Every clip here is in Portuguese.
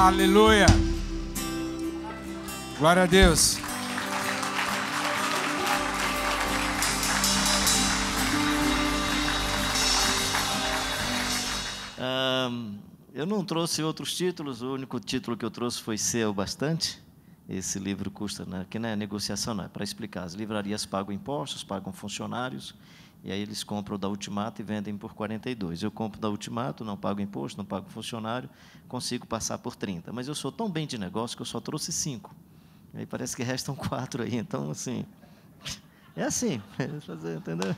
Aleluia. Glória a Deus. Eu não trouxe outros títulos, o único título que eu trouxe foi Ser o Bastante. Esse livro custa, né, que não é negociação, não, é para explicar. As livrarias pagam impostos, pagam funcionários, e aí eles compram da Ultimato e vendem por 42. Eu compro da Ultimato, não pago imposto, não pago funcionário, consigo passar por 30. Mas eu sou tão bem de negócio que eu só trouxe 5. Aí parece que restam 4 aí, então, assim... É assim, entendeu?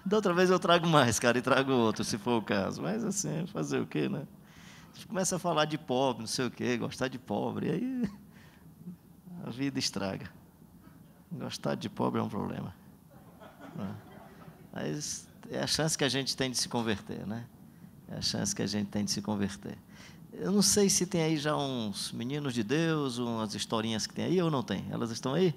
Da outra vez eu trago mais, cara, e trago outro, se for o caso. Mas, assim, fazer o quê, né? A gente começa a falar de pobre, não sei o quê, gostar de pobre, e aí a vida estraga. Gostar de pobre é um problema. Mas é a chance que a gente tem de se converter, né? É a chance que a gente tem de se converter. Eu não sei se tem aí já uns meninos de Deus, umas historinhas que tem aí, ou não tem? Elas estão aí?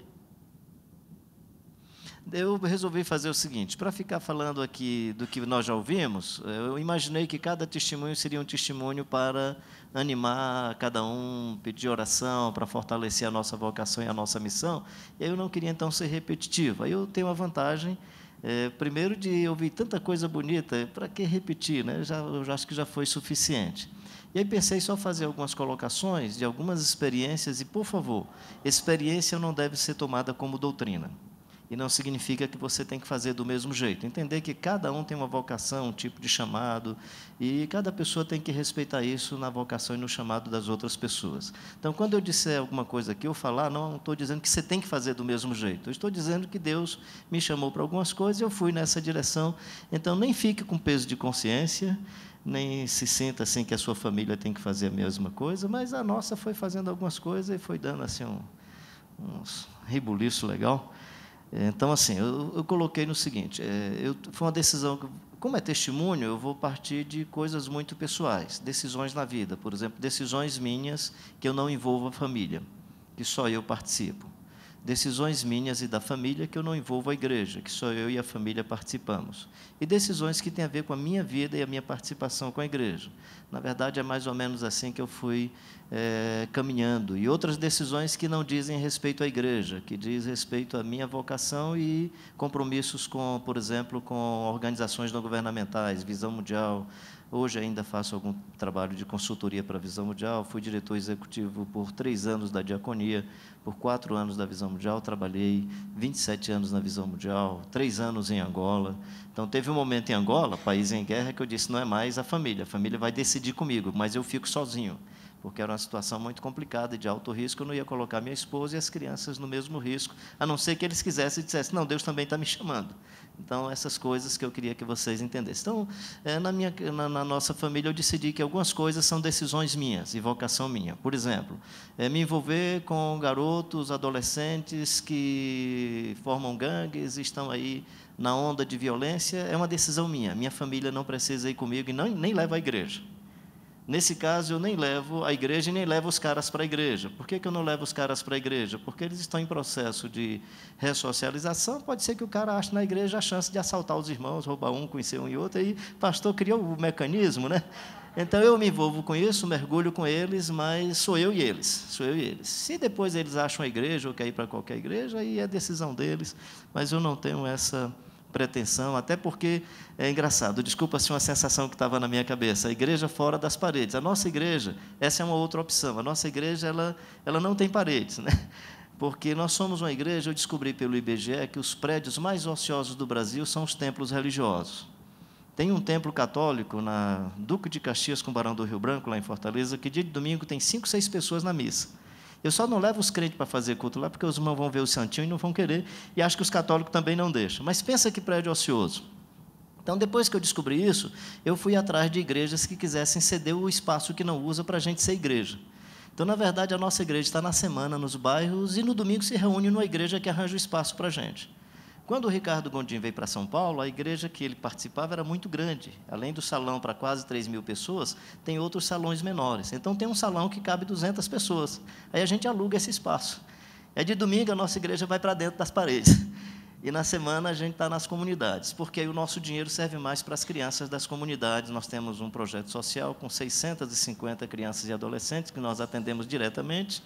Eu resolvi fazer o seguinte, para ficar falando aqui do que nós já ouvimos, eu imaginei que cada testemunho seria um testemunho para animar cada um, pedir oração, para fortalecer a nossa vocação e a nossa missão, e aí eu não queria, então, ser repetitivo. Aí eu tenho a vantagem, primeiro, de ouvir tanta coisa bonita, para que repetir, né? Eu já acho que já foi suficiente. E aí pensei só fazer algumas colocações de algumas experiências, e, por favor, experiência não deve ser tomada como doutrina. E não significa que você tem que fazer do mesmo jeito. Entender que cada um tem uma vocação, um tipo de chamado, e cada pessoa tem que respeitar isso na vocação e no chamado das outras pessoas. Então, quando eu disser alguma coisa aqui, eu falar, não estou dizendo que você tem que fazer do mesmo jeito. Eu estou dizendo que Deus me chamou para algumas coisas e eu fui nessa direção. Então, nem fique com peso de consciência, nem se sinta assim que a sua família tem que fazer a mesma coisa, mas a nossa foi fazendo algumas coisas e foi dando assim uns rebuliço legal. Então, assim, eu coloquei no seguinte, foi uma decisão, como é testemunho, eu vou partir de coisas muito pessoais, decisões na vida, por exemplo, decisões minhas que eu não envolvo a família, que só eu participo. Decisões minhas e da família que eu não envolvo a igreja, que só eu e a família participamos. E decisões que têm a ver com a minha vida e a minha participação com a igreja. Na verdade, é mais ou menos assim que eu fui caminhando. E outras decisões que não dizem respeito à igreja, que diz respeito à minha vocação e compromissos com, por exemplo, com organizações não governamentais, Visão Mundial. Hoje ainda faço algum trabalho de consultoria para a Visão Mundial, fui diretor executivo por 3 anos da Diaconia, por 4 anos da Visão Mundial, trabalhei 27 anos na Visão Mundial, 3 anos em Angola. Então, teve um momento em Angola, país em guerra, que eu disse, não é mais a família vai decidir comigo, mas eu fico sozinho, porque era uma situação muito complicada e de alto risco. Eu não ia colocar minha esposa e as crianças no mesmo risco, a não ser que eles quisessem e dissessem, não, Deus também está me chamando. Então, essas coisas que eu queria que vocês entendessem. Então, na nossa família, eu decidi que algumas coisas são decisões minhas e vocação minha. Por exemplo, me envolver com garotos, adolescentes que formam gangues e estão aí na onda de violência, é uma decisão minha. Minha família não precisa ir comigo e nem leva à igreja. Nesse caso, eu nem levo a igreja e nem levo os caras para a igreja. Por que eu não levo os caras para a igreja? Porque eles estão em processo de ressocialização. Pode ser que o cara ache na igreja a chance de assaltar os irmãos, roubar um, conhecer um e outro. Aí o pastor criou o mecanismo, né? Então, eu me envolvo com isso, mergulho com eles, mas sou eu e eles. Se depois eles acham a igreja ou querem ir para qualquer igreja, aí é decisão deles. Mas eu não tenho essa pretensão, até porque, é engraçado, desculpa se uma sensação que estava na minha cabeça, a igreja fora das paredes. A nossa igreja, essa é uma outra opção, a nossa igreja ela não tem paredes, né? Porque nós somos uma igreja, eu descobri pelo IBGE que os prédios mais ociosos do Brasil são os templos religiosos. Tem um templo católico na Duque de Caxias com Barão do Rio Branco, lá em Fortaleza, que dia de domingo tem 5, 6 pessoas na missa. Eu só não levo os crentes para fazer culto lá, porque os irmãos vão ver o santinho e não vão querer, e acho que os católicos também não deixam. Mas pensa que prédio ocioso. Então, depois que eu descobri isso, eu fui atrás de igrejas que quisessem ceder o espaço que não usa para a gente ser igreja. Então, na verdade, a nossa igreja está na semana nos bairros, e no domingo se reúne numa igreja que arranja o espaço para a gente. Quando o Ricardo Gondim veio para São Paulo, a igreja que ele participava era muito grande. Além do salão para quase 3.000 pessoas, tem outros salões menores. Então, tem um salão que cabe 200 pessoas. Aí a gente aluga esse espaço. É de domingo, a nossa igreja vai para dentro das paredes. E na semana a gente está nas comunidades, porque aí o nosso dinheiro serve mais para as crianças das comunidades. Nós temos um projeto social com 650 crianças e adolescentes que nós atendemos diretamente,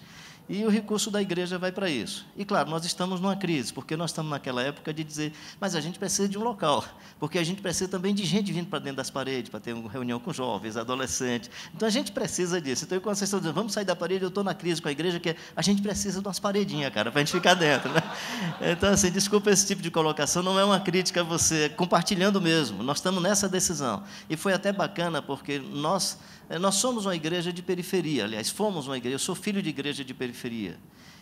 e o recurso da igreja vai para isso. E, claro, nós estamos numa crise, porque nós estamos naquela época de dizer, mas a gente precisa de um local, porque a gente precisa também de gente vindo para dentro das paredes, para ter uma reunião com jovens, adolescentes. Então, a gente precisa disso. Então, quando vocês estão dizendo, vamos sair da parede, eu estou na crise com a igreja, que a gente precisa de umas paredinhas, cara, para a gente ficar dentro, né? Então, assim, desculpa esse tipo de colocação, não é uma crítica a você, compartilhando mesmo. Nós estamos nessa decisão. E foi até bacana, porque nós somos uma igreja de periferia, aliás, fomos uma igreja, eu sou filho de igreja de periferia.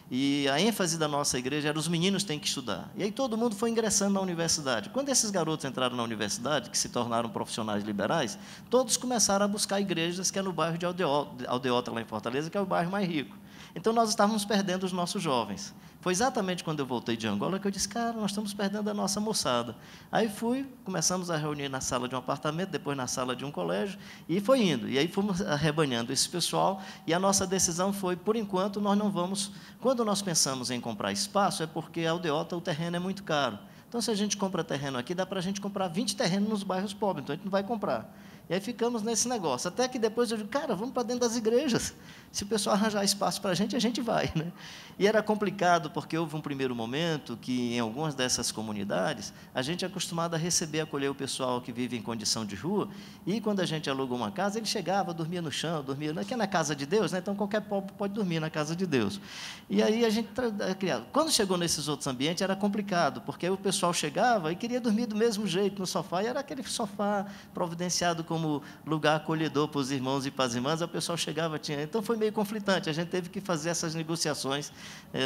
E a ênfase da nossa igreja era os meninos têm que estudar. E aí todo mundo foi ingressando na universidade. Quando esses garotos entraram na universidade, que se tornaram profissionais liberais, todos começaram a buscar igrejas que é no bairro de Aldeota, lá em Fortaleza, que é o bairro mais rico. Então, nós estávamos perdendo os nossos jovens. Foi exatamente quando eu voltei de Angola que eu disse, cara, nós estamos perdendo a nossa moçada. Aí começamos a reunir na sala de um apartamento, depois na sala de um colégio, e foi indo. E aí fomos arrebanhando esse pessoal, e a nossa decisão foi, por enquanto, nós não vamos... Quando nós pensamos em comprar espaço, é porque a Aldeota, o terreno é muito caro. Então, se a gente compra terreno aqui, dá para a gente comprar 20 terrenos nos bairros pobres, então a gente não vai comprar. E aí ficamos nesse negócio. Até que depois eu digo, cara, vamos para dentro das igrejas. Se o pessoal arranjar espaço para a gente vai, né? E era complicado, porque houve um primeiro momento que, em algumas dessas comunidades, a gente é acostumado a receber, acolher o pessoal que vive em condição de rua, e quando a gente alugou uma casa, ele chegava, dormia no chão, aqui é na casa de Deus, né? Então qualquer pobre pode dormir na casa de Deus. E aí a gente criava. Quando chegou nesses outros ambientes, era complicado, porque aí o pessoal chegava e queria dormir do mesmo jeito no sofá, e era aquele sofá providenciado como lugar acolhedor para os irmãos e para as irmãs, o pessoal chegava, então foi meio conflitante, a gente teve que fazer essas negociações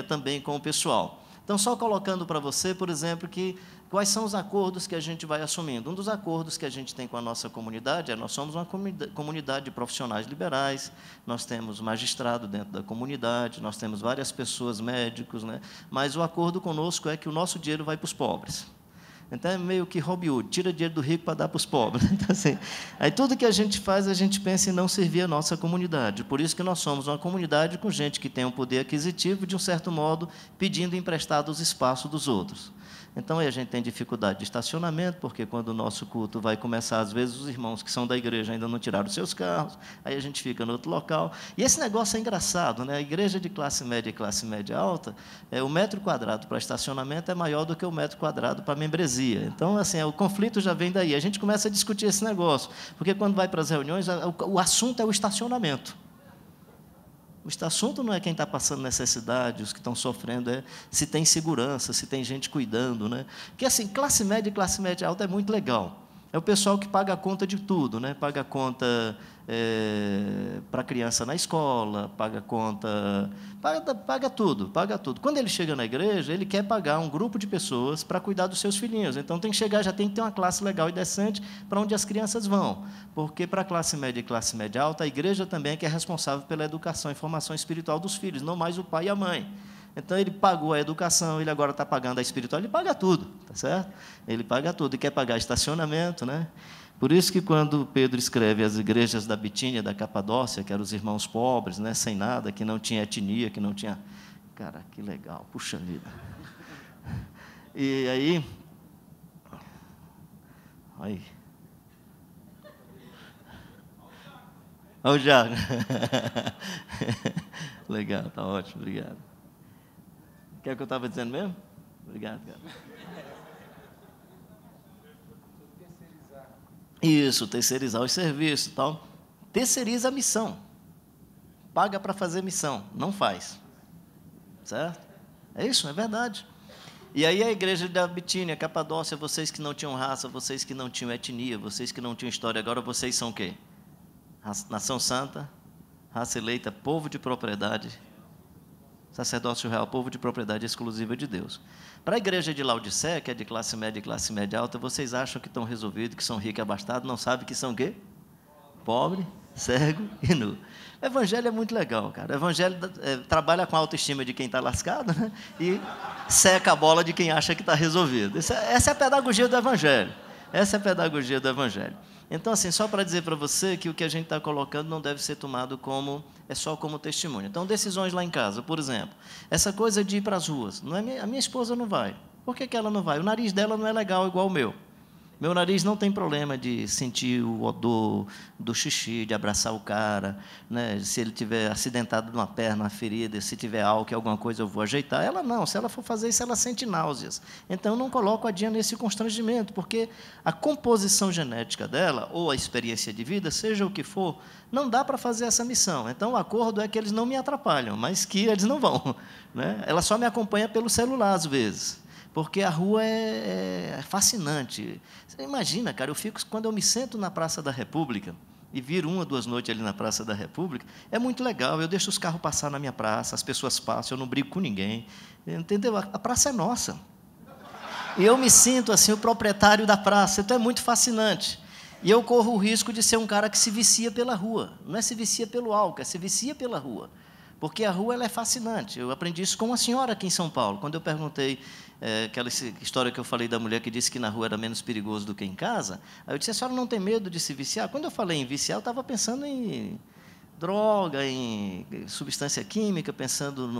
também com o pessoal. Então, só colocando para você, por exemplo, quais são os acordos que a gente vai assumindo. Um dos acordos que a gente tem com a nossa comunidade nós somos uma comunidade de profissionais liberais, nós temos magistrado dentro da comunidade, nós temos várias pessoas, médicos, né? Mas o acordo conosco é que o nosso dinheiro vai para os pobres. Então, é meio que Robin Hood, tira dinheiro do rico para dar para os pobres. Então, assim, aí tudo que a gente faz, a gente pensa em não servir a nossa comunidade. Por isso que nós somos uma comunidade com gente que tem um poder aquisitivo, de um certo modo, pedindo emprestado os espaços dos outros. Então, aí a gente tem dificuldade de estacionamento, porque quando o nosso culto vai começar, às vezes os irmãos que são da igreja ainda não tiraram os seus carros, aí a gente fica no outro local. E esse negócio é engraçado, né? A igreja de classe média e classe média alta, o metro quadrado para estacionamento é maior do que o metro quadrado para membresia. Então, assim, o conflito já vem daí. A gente começa a discutir esse negócio, porque quando vai para as reuniões, o assunto é o estacionamento. O assunto não é quem está passando necessidade, os que estão sofrendo, é se tem segurança, se tem gente cuidando, né? Porque, assim, classe média e classe média alta é muito legal. É o pessoal que paga a conta de tudo, né? Paga a conta para a criança na escola, paga conta, paga tudo, paga tudo. Quando ele chega na igreja, ele quer pagar um grupo de pessoas para cuidar dos seus filhinhos. Então, tem que chegar, já tem que ter uma classe legal e decente para onde as crianças vão. Porque, para a classe média e classe média alta, a igreja também é que é responsável pela educação e formação espiritual dos filhos, não mais o pai e a mãe. Então, ele pagou a educação, ele agora está pagando a espiritual, ele paga tudo, tá certo? Ele paga tudo, e quer pagar estacionamento, né? Por isso que, quando Pedro escreve as igrejas da Bitínia, da Capadócia, que eram os irmãos pobres, né, sem nada, que não tinha etnia, que não tinha... Cara, que legal, puxa vida. E aí... Aí... Olha o Jago. Legal, tá ótimo, obrigado. O que é que eu estava dizendo mesmo? Obrigado, cara. Isso, terceirizar os serviços e tal. Terceiriza a missão. Paga para fazer missão, não faz. Certo? É isso, é verdade. E aí a igreja da Bitínia, Capadócia, vocês que não tinham raça, vocês que não tinham etnia, vocês que não tinham história, agora vocês são o quê? Nação santa, raça eleita, povo de propriedade, sacerdócio real, povo de propriedade exclusiva de Deus. Para a igreja de Laodiceia, que é de classe média e classe média alta, vocês acham que estão resolvidos, que são ricos e abastados, não sabem que são o quê? Pobre, cego e nu. O evangelho é muito legal, cara. O evangelho trabalha com a autoestima de quem está lascado, né? E seca a bola de quem acha que está resolvido. Essa é a pedagogia do evangelho. Essa é a pedagogia do evangelho. Então, assim, só para dizer para você que o que a gente está colocando não deve ser tomado só como testemunho. Então, decisões lá em casa, por exemplo, essa coisa de ir para as ruas. A minha esposa não vai. Por que ela não vai? O nariz dela não é legal igual o meu. Meu nariz não tem problema de sentir o odor do xixi, de abraçar o cara, né? Se ele tiver acidentado numa perna, uma ferida, se tiver álcool, alguma coisa, eu vou ajeitar. Ela não, se ela for fazer isso, ela sente náuseas. Então, eu não coloco a Dinha nesse constrangimento, porque a composição genética dela, ou a experiência de vida, seja o que for, não dá para fazer essa missão. Então, o acordo é que eles não me atrapalham, mas que eles não vão, né? Ela só me acompanha pelo celular, às vezes. Porque a rua é fascinante. Você imagina, cara, quando eu me sento na Praça da República, e viro 1 ou 2 noites ali na Praça da República, é muito legal, eu deixo os carros passar na minha praça, as pessoas passam, eu não brigo com ninguém, entendeu? A praça é nossa. E eu me sinto, assim, o proprietário da praça, então é muito fascinante. E eu corro o risco de ser um cara que se vicia pela rua. Não é se vicia pelo álcool, é se vicia pela rua. Porque a rua ela é fascinante. Eu aprendi isso com uma senhora aqui em São Paulo. Quando eu perguntei aquela história que eu falei da mulher que disse que na rua era menos perigoso do que em casa, aí eu disse, a senhora não tem medo de se viciar? Quando eu falei em viciar, eu estava pensando em droga, em substância química, pensando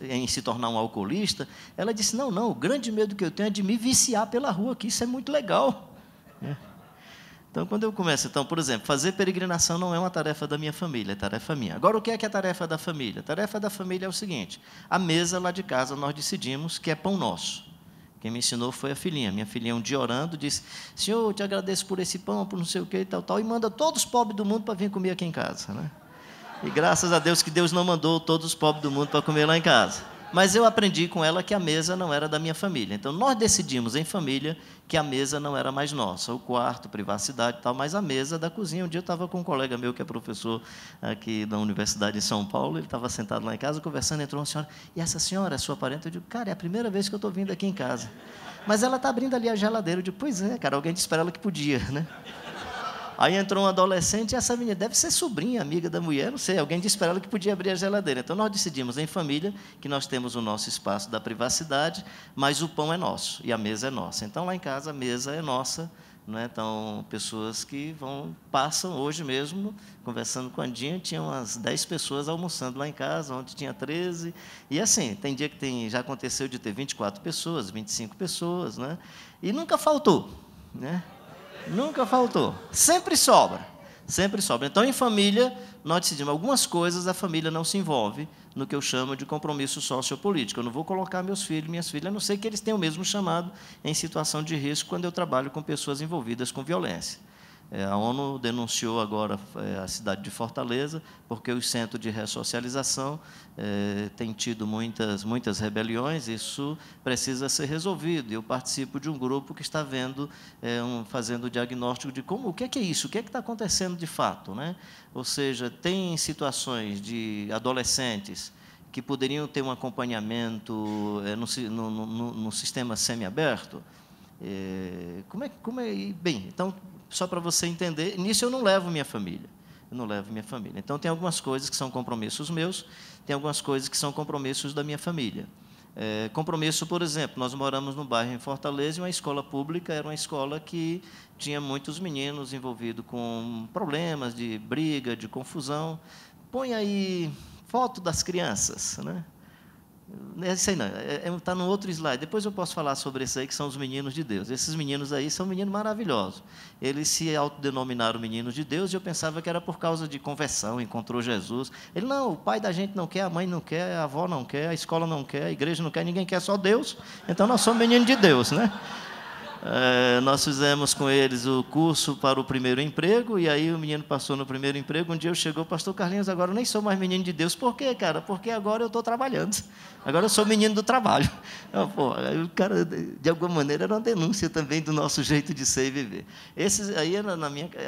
em se tornar um alcoolista. Ela disse, não, o grande medo que eu tenho é de me viciar pela rua, que isso é muito legal. Então, quando eu começo, por exemplo, fazer peregrinação não é uma tarefa da minha família, é tarefa minha. Agora, o que é a tarefa da família? A tarefa da família é o seguinte, a mesa lá de casa nós decidimos que é pão nosso. Quem me ensinou foi a filhinha. Minha filhinha, um dia orando, disse, Senhor, eu te agradeço por esse pão, por não sei o que, tal, e manda todos os pobres do mundo para vir comer aqui em casa. Né? E graças a Deus que Deus não mandou todos os pobres do mundo para comer lá em casa. Mas eu aprendi com ela que a mesa não era da minha família. Então, nós decidimos em família que a mesa não era mais nossa. O quarto, privacidade e tal, mas a mesa da cozinha. Um dia eu estava com um colega meu que é professor aqui da Universidade de São Paulo, ele estava sentado lá em casa, conversando, entrou uma senhora, e essa senhora é sua parente? Eu digo, cara, é a primeira vez que eu estou vindo aqui em casa. Mas ela está abrindo ali a geladeira. Eu digo, pois é, cara, alguém disse para ela que podia, né? Aí entrou um adolescente e essa menina deve ser sobrinha, amiga da mulher, não sei, alguém disse para ela que podia abrir a geladeira. Então, nós decidimos em família que nós temos o nosso espaço da privacidade, mas o pão é nosso e a mesa é nossa. Então, lá em casa, a mesa é nossa. Né? Então, pessoas que passam hoje mesmo, conversando com a Dinha, tinha umas 10 pessoas almoçando lá em casa, ontem tinha 13. E assim, tem dia que já aconteceu de ter 24 pessoas, 25 pessoas, né? E nunca faltou, né? Nunca faltou. Sempre sobra. Sempre sobra. Então, em família, nós decidimos algumas coisas, a família não se envolve no que eu chamo de compromisso sociopolítico. Eu não vou colocar meus filhos, minhas filhas, a não ser que eles tenham o mesmo chamado em situação de risco quando eu trabalho com pessoas envolvidas com violência. A ONU denunciou agora a cidade de Fortaleza, porque os centros de ressocialização têm tido muitas rebeliões, isso precisa ser resolvido. Eu participo de um grupo que está fazendo o diagnóstico de o que é isso, o que está acontecendo de fato, né? Ou seja, tem situações de adolescentes que poderiam ter um acompanhamento no sistema semiaberto. Bem, então, só para você entender, nisso eu não levo minha família. Então, tem algumas coisas que são compromissos meus, tem algumas coisas que são compromissos da minha família. Compromisso, por exemplo, nós moramos num bairro em Fortaleza e uma escola pública era uma escola que tinha muitos meninos envolvidos com problemas de briga, de confusão. Põe aí foto das crianças, né? Isso aí não, está no outro slide. Depois eu posso falar sobre isso aí, que são os meninos de Deus. Esses meninos aí são meninos maravilhosos. Eles se autodenominaram meninos de Deus e eu pensava que era por causa de conversão, encontrou Jesus. Ele, não, o pai da gente não quer, a mãe não quer, a avó não quer, a escola não quer, a igreja não quer, ninguém quer, só Deus. Então nós somos meninos de Deus, né? Nós fizemos com eles o curso para o primeiro emprego, e aí o menino passou no primeiro emprego. Um dia eu chegou, pastor Carlinhos, agora eu nem sou mais menino de Deus. Por quê, cara? Porque agora eu estou trabalhando. Agora eu sou menino do trabalho. Aí o cara, de alguma maneira, era uma denúncia também do nosso jeito de ser e viver. Esses aí,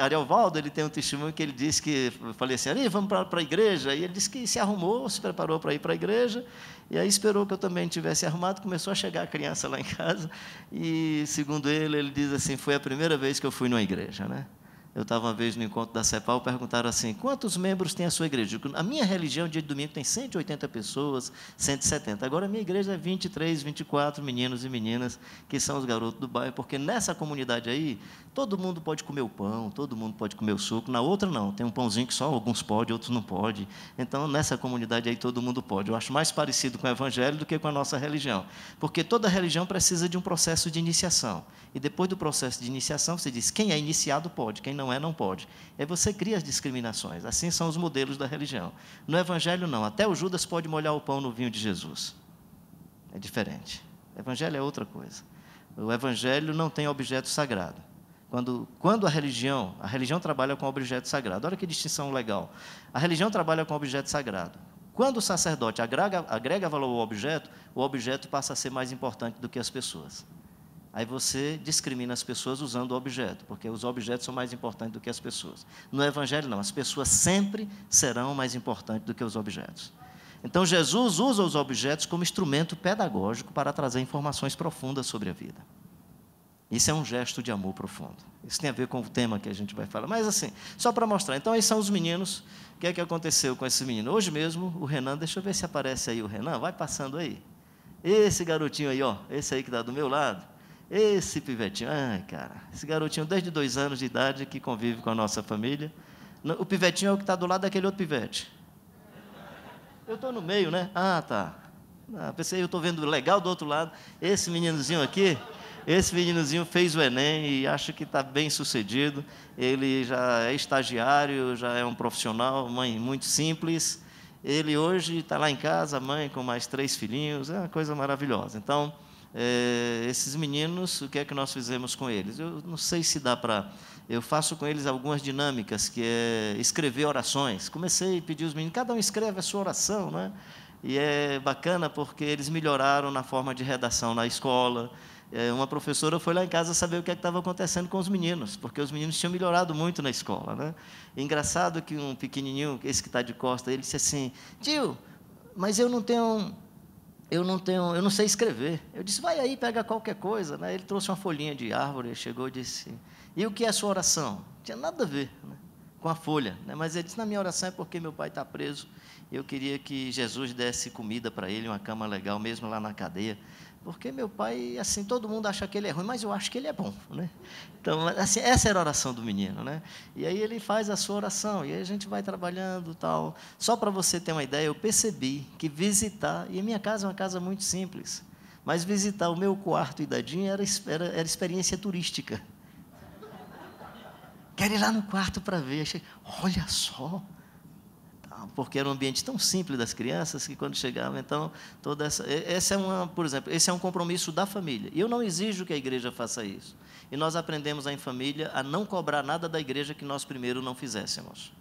Ariovaldo, ele tem um testemunho que ele disse que, eu falei assim, Ari, vamos para a igreja. E ele disse que se arrumou, se preparou para ir para a igreja, e aí esperou que eu também tivesse arrumado, começou a chegar a criança lá em casa, e, segundo ele diz assim, foi a primeira vez que eu fui numa igreja, né? Eu estava uma vez no encontro da CEPAL, perguntaram assim, quantos membros tem a sua igreja? A minha religião, dia de domingo, tem 180 pessoas, 170. Agora, a minha igreja é 23, 24 meninos e meninas, que são os garotos do bairro, porque nessa comunidade aí, todo mundo pode comer o pão, todo mundo pode comer o suco. Na outra, não. Tem um pãozinho que só alguns podem, outros não podem. Então, nessa comunidade aí, todo mundo pode. Eu acho mais parecido com o evangelho do que com a nossa religião. Porque toda religião precisa de um processo de iniciação. E depois do processo de iniciação, você diz, quem é iniciado pode, quem não é, não pode. Aí você cria as discriminações. Assim são os modelos da religião. No evangelho, não. Até o Judas pode molhar o pão no vinho de Jesus. É diferente. O evangelho é outra coisa. O evangelho não tem objeto sagrado. Quando a religião trabalha com objeto sagrado. Olha que distinção legal. A religião trabalha com objeto sagrado. Quando o sacerdote agrega valor ao objeto, o objeto passa a ser mais importante do que as pessoas. Aí você discrimina as pessoas usando o objeto, porque os objetos são mais importantes do que as pessoas. No evangelho, não. As pessoas sempre serão mais importantes do que os objetos. Então, Jesus usa os objetos como instrumento pedagógico para trazer informações profundas sobre a vida. Isso é um gesto de amor profundo. Isso tem a ver com o tema que a gente vai falar. Mas, assim, só para mostrar. Então, esses são os meninos. O que é que aconteceu com esses meninos? Hoje mesmo, o Renan, deixa eu ver se aparece aí o Renan. Vai passando aí. Esse garotinho aí, ó, esse aí que está do meu lado. Esse pivetinho, ai, cara, esse garotinho desde 2 anos de idade que convive com a nossa família. O pivetinho é o que está do lado daquele outro pivete. Eu estou no meio, né? Ah, tá. Pensei, eu estou vendo legal do outro lado. Esse meninozinho aqui, fez o Enem e acho que está bem sucedido. Ele já é estagiário, já é um profissional, mãe muito simples. Ele hoje está lá em casa, mãe com mais 3 filhinhos, é uma coisa maravilhosa. Então, esses meninos, o que é que nós fizemos com eles? Eu não sei se dá para... Eu faço com eles algumas dinâmicas, que é escrever orações. Comecei a pedir aos meninos, cada um escreve a sua oração, né? E é bacana porque eles melhoraram na forma de redação na escola. Uma professora foi lá em casa saber o que estava acontecendo com os meninos, porque os meninos tinham melhorado muito na escola, né? E engraçado que um pequenininho, esse que está de costa, ele disse assim, tio, mas eu não sei escrever. Eu disse, vai aí, pega qualquer coisa, né? Ele trouxe uma folhinha de árvore, chegou e disse, e o que é a sua oração? Não tinha nada a ver, né, com a folha, né? Mas ele disse, na minha oração é porque meu pai está preso, e eu queria que Jesus desse comida para ele, uma cama legal, mesmo lá na cadeia, porque meu pai, assim, todo mundo acha que ele é ruim, mas eu acho que ele é bom, né? Então, assim, essa era a oração do menino, né? E aí ele faz a sua oração, e aí a gente vai trabalhando, tal. Só para você ter uma ideia, eu percebi que visitar, e a minha casa é uma casa muito simples, mas visitar o meu quarto e dadinho era experiência turística. Quero ir lá no quarto para ver. Olha só, tá porque era um ambiente tão simples das crianças, que quando chegavam, então, por exemplo, esse é um compromisso da família. E eu não exijo que a igreja faça isso. E nós aprendemos em família a não cobrar nada da igreja que nós primeiro não fizéssemos.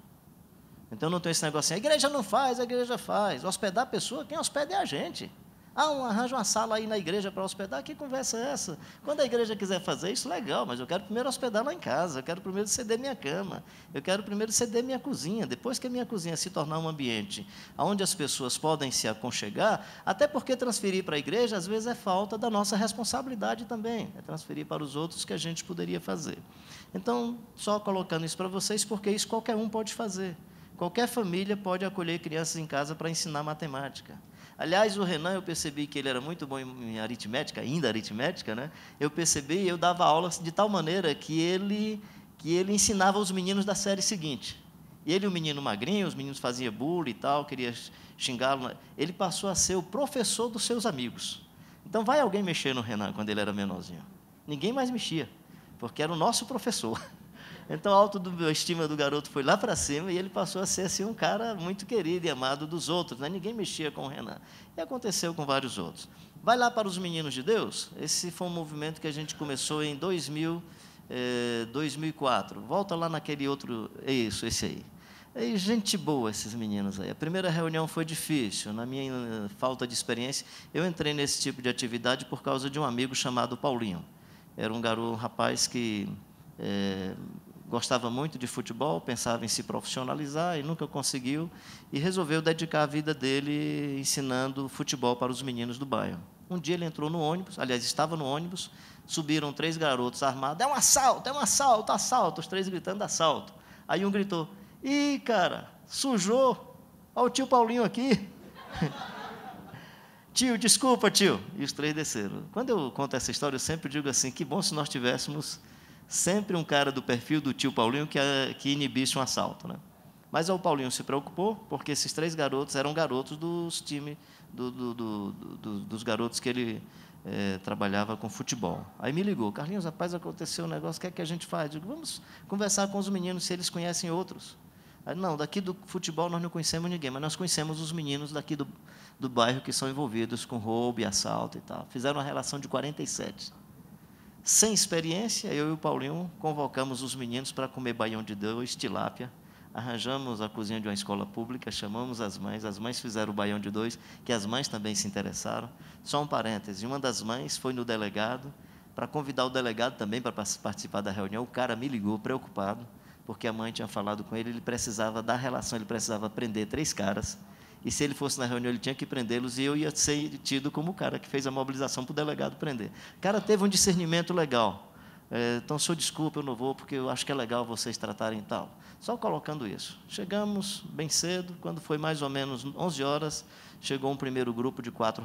Então, não tem esse negócio assim, a igreja não faz, a igreja faz. Hospedar a pessoa, quem hospeda é a gente. Arranja uma sala aí na igreja para hospedar, que conversa é essa? Quando a igreja quiser fazer isso, legal, mas eu quero primeiro hospedar lá em casa, eu quero primeiro ceder minha cama, eu quero primeiro ceder minha cozinha, depois que a minha cozinha se tornar um ambiente onde as pessoas podem se aconchegar, até porque transferir para a igreja, às vezes, é falta da nossa responsabilidade também, é transferir para os outros que a gente poderia fazer. Então, só colocando isso para vocês, porque isso qualquer um pode fazer. Qualquer família pode acolher crianças em casa para ensinar matemática. Aliás, o Renan, eu percebi que ele era muito bom em aritmética, ainda aritmética, né? Eu percebi, eu dava aulas de tal maneira que ele ensinava os meninos da série seguinte. E ele, o menino magrinho, os meninos faziam bullying e tal, queria xingá-lo. Ele passou a ser o professor dos seus amigos. Então, vai alguém mexer no Renan quando ele era menorzinho? Ninguém mais mexia, porque era o nosso professor. Então, a autoestima do garoto foi lá para cima e ele passou a ser assim, um cara muito querido e amado dos outros. Né? Ninguém mexia com o Renan. E aconteceu com vários outros. Vai lá para os Meninos de Deus. Esse foi um movimento que a gente começou em 2004. Volta lá naquele outro... Isso, esse aí. E gente boa, esses meninos aí. A primeira reunião foi difícil. Na minha falta de experiência, eu entrei nesse tipo de atividade por causa de um amigo chamado Paulinho. Era um garoto, um rapaz que... gostava muito de futebol, pensava em se profissionalizar e nunca conseguiu, e resolveu dedicar a vida dele ensinando futebol para os meninos do bairro. Um dia ele entrou no ônibus, aliás, estava no ônibus, subiram 3 garotos armados, é um assalto, assalto, os 3 gritando assalto. Aí um gritou, ih, cara, sujou, olha o tio Paulinho aqui. Tio, desculpa, tio. E os 3 desceram. Quando eu conto essa história, eu sempre digo assim, que bom se nós tivéssemos sempre um cara do perfil do tio Paulinho que inibisse um assalto. Né? Mas o Paulinho se preocupou, porque esses 3 garotos eram garotos dos times, dos garotos que ele trabalhava com futebol. Aí me ligou, Carlinhos, rapaz, aconteceu um negócio, o que é que a gente faz? Eu digo, vamos conversar com os meninos, se eles conhecem outros. Aí, não, daqui do futebol nós não conhecemos ninguém, mas nós conhecemos os meninos daqui do bairro que são envolvidos com roubo e assalto e tal. Fizeram uma relação de 47. Sem experiência, eu e o Paulinho convocamos os meninos para comer baião de 2, tilápia, arranjamos a cozinha de uma escola pública, chamamos as mães fizeram o baião de 2, que as mães também se interessaram. Só um parêntese, uma das mães foi no delegado, para convidar o delegado também para participar da reunião, o cara me ligou preocupado, porque a mãe tinha falado com ele precisava da relação, ele precisava prender 3 caras, e se ele fosse na reunião, ele tinha que prendê-los, e eu ia ser tido como o cara que fez a mobilização para o delegado prender. O cara teve um discernimento legal. Então, senhor, desculpa, eu não vou, porque eu acho que é legal vocês tratarem tal. Só colocando isso. Chegamos bem cedo, quando foi mais ou menos 11 horas, chegou um primeiro grupo de 4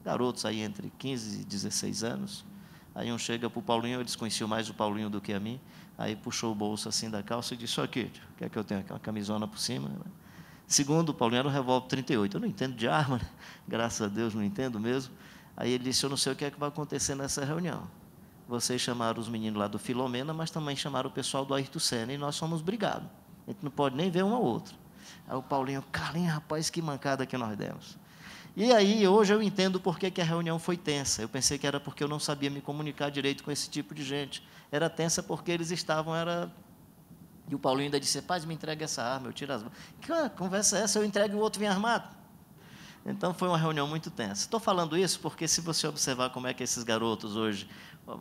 garotos, aí entre 15 e 16 anos. Aí um chega para o Paulinho, eles conheciam mais o Paulinho do que a mim, aí puxou o bolso assim da calça e disse, olha aqui, o que é que eu tenho aqui? Uma camisona por cima, né? Segundo, o Paulinho era um revólver 38. Eu não entendo de arma, né? Graças a Deus, não entendo mesmo. Aí ele disse, eu não sei o que é que vai acontecer nessa reunião. Vocês chamaram os meninos lá do Filomena, mas também chamaram o pessoal do Ayrton Senna, e nós somos brigados. A gente não pode nem ver um ao outro. Aí o Paulinho, Carlinhos, rapaz, que mancada que nós demos. E aí, hoje eu entendo por que a reunião foi tensa. Eu pensei que era porque eu não sabia me comunicar direito com esse tipo de gente. Era tensa porque eles estavam... E o Paulinho ainda disse, rapaz, me entrega essa arma, eu tiro as mãos. Que conversa é essa? Eu entrego e o outro vem armado. Então, foi uma reunião muito tensa. Estou falando isso porque, se você observar como é que esses garotos hoje...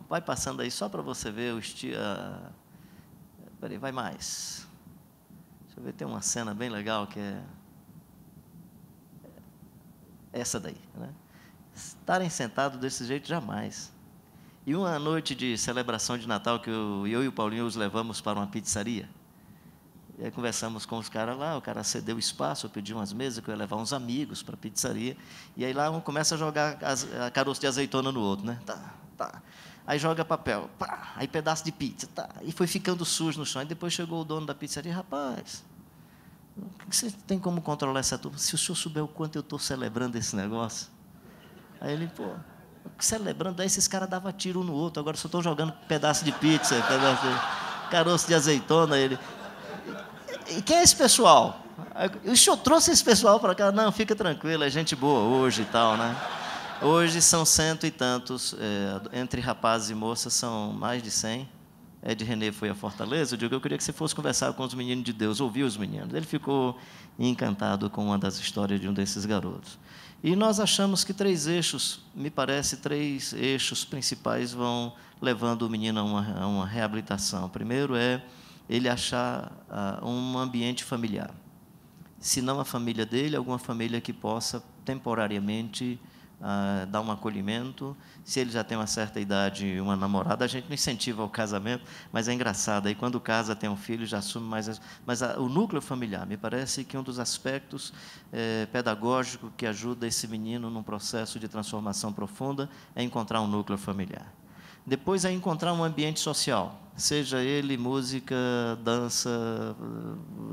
Vai passando aí só para você ver o estilo... Peraí, vai mais. Deixa eu ver, tem uma cena bem legal que é... Essa daí. Né? Estarem sentados desse jeito, jamais. E uma noite de celebração de Natal que eu e o Paulinho os levamos para uma pizzaria. E aí conversamos com os caras lá, o cara cedeu espaço, eu pedi umas mesas, que eu ia levar uns amigos para a pizzaria. E aí lá um começa a jogar a caroço de azeitona no outro, né? Tá. Aí joga papel, pá, aí pedaço de pizza, tá. E foi ficando sujo no chão. Aí depois chegou o dono da pizzaria, rapaz, o que você tem como controlar essa turma? Se o senhor souber o quanto eu estou celebrando esse negócio. Aí ele, pô, celebrando, aí esses caras davam tiro um no outro, agora só estou jogando pedaço de pizza, caroço de azeitona. Ele... E quem é esse pessoal? O senhor trouxe esse pessoal para cá? Não, fica tranquilo, é gente boa hoje e tal, né? Hoje são 100 e tantos, entre rapazes e moças são mais de 100. Ed René foi a Fortaleza, eu queria que você fosse conversar com os meninos de Deus, ouvir os meninos. Ele ficou encantado com uma das histórias de um desses garotos. E nós achamos que 3 eixos, me parece, 3 eixos principais vão levando o menino a uma reabilitação. O primeiro é ele achar um ambiente familiar. Se não a família dele, alguma família que possa temporariamente dar um acolhimento. Se ele já tem uma certa idade, uma namorada, a gente não incentiva o casamento, mas é engraçado. Aí, quando casa, tem um filho, já assume mais. Mas o núcleo familiar, me parece que um dos aspectos pedagógicos que ajuda esse menino num processo de transformação profunda é encontrar um núcleo familiar. Depois é encontrar um ambiente social, seja ele música, dança,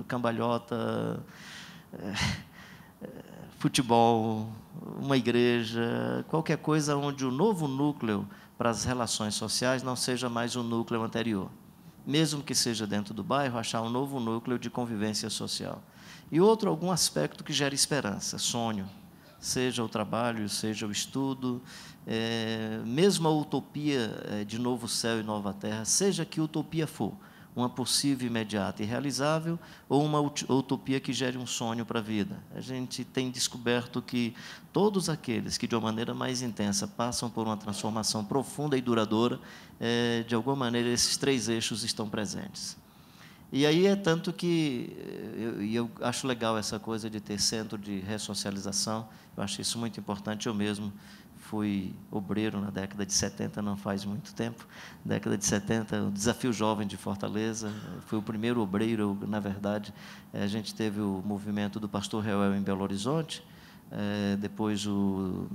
cambalhota, futebol, uma igreja, qualquer coisa onde o novo núcleo para as relações sociais não seja mais o núcleo anterior. Mesmo que seja dentro do bairro, achar um novo núcleo de convivência social. E outro, algum aspecto que gere esperança, sonho, seja o trabalho, seja o estudo, mesmo a utopia de novo céu e nova terra, seja que utopia for, uma possível, imediata e realizável, ou uma utopia que gere um sonho para a vida. A gente tem descoberto que todos aqueles que, de uma maneira mais intensa, passam por uma transformação profunda e duradoura, de alguma maneira, esses 3 eixos estão presentes. E aí é tanto que eu acho legal essa coisa de ter centro de ressocialização, eu acho isso muito importante. Eu mesmo fui obreiro na década de 70, não faz muito tempo. Década de 70, o Desafio Jovem de Fortaleza, fui o primeiro obreiro, na verdade. A gente teve o movimento do pastor Reuel em Belo Horizonte, depois o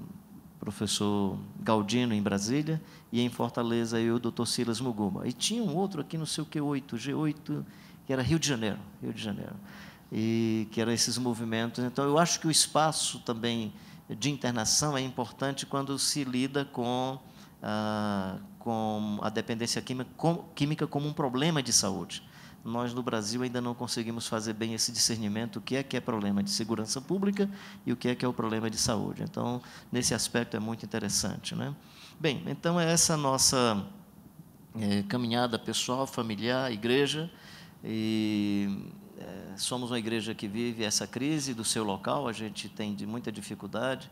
professor Galdino em Brasília, e em Fortaleza eu e o doutor Silas Muguma. E tinha um outro aqui, não sei o que, G8, que era Rio de Janeiro, e que eram esses movimentos. Então, eu acho que o espaço também de internação é importante quando se lida com a dependência química como um problema de saúde. Nós, no Brasil, ainda não conseguimos fazer bem esse discernimento, o que é problema de segurança pública e o que é o problema de saúde. Então, nesse aspecto, é muito interessante, né? Bem, então, é essa nossa caminhada pessoal, familiar, igreja, e somos uma igreja que vive essa crise do seu local. A gente tem muita dificuldade.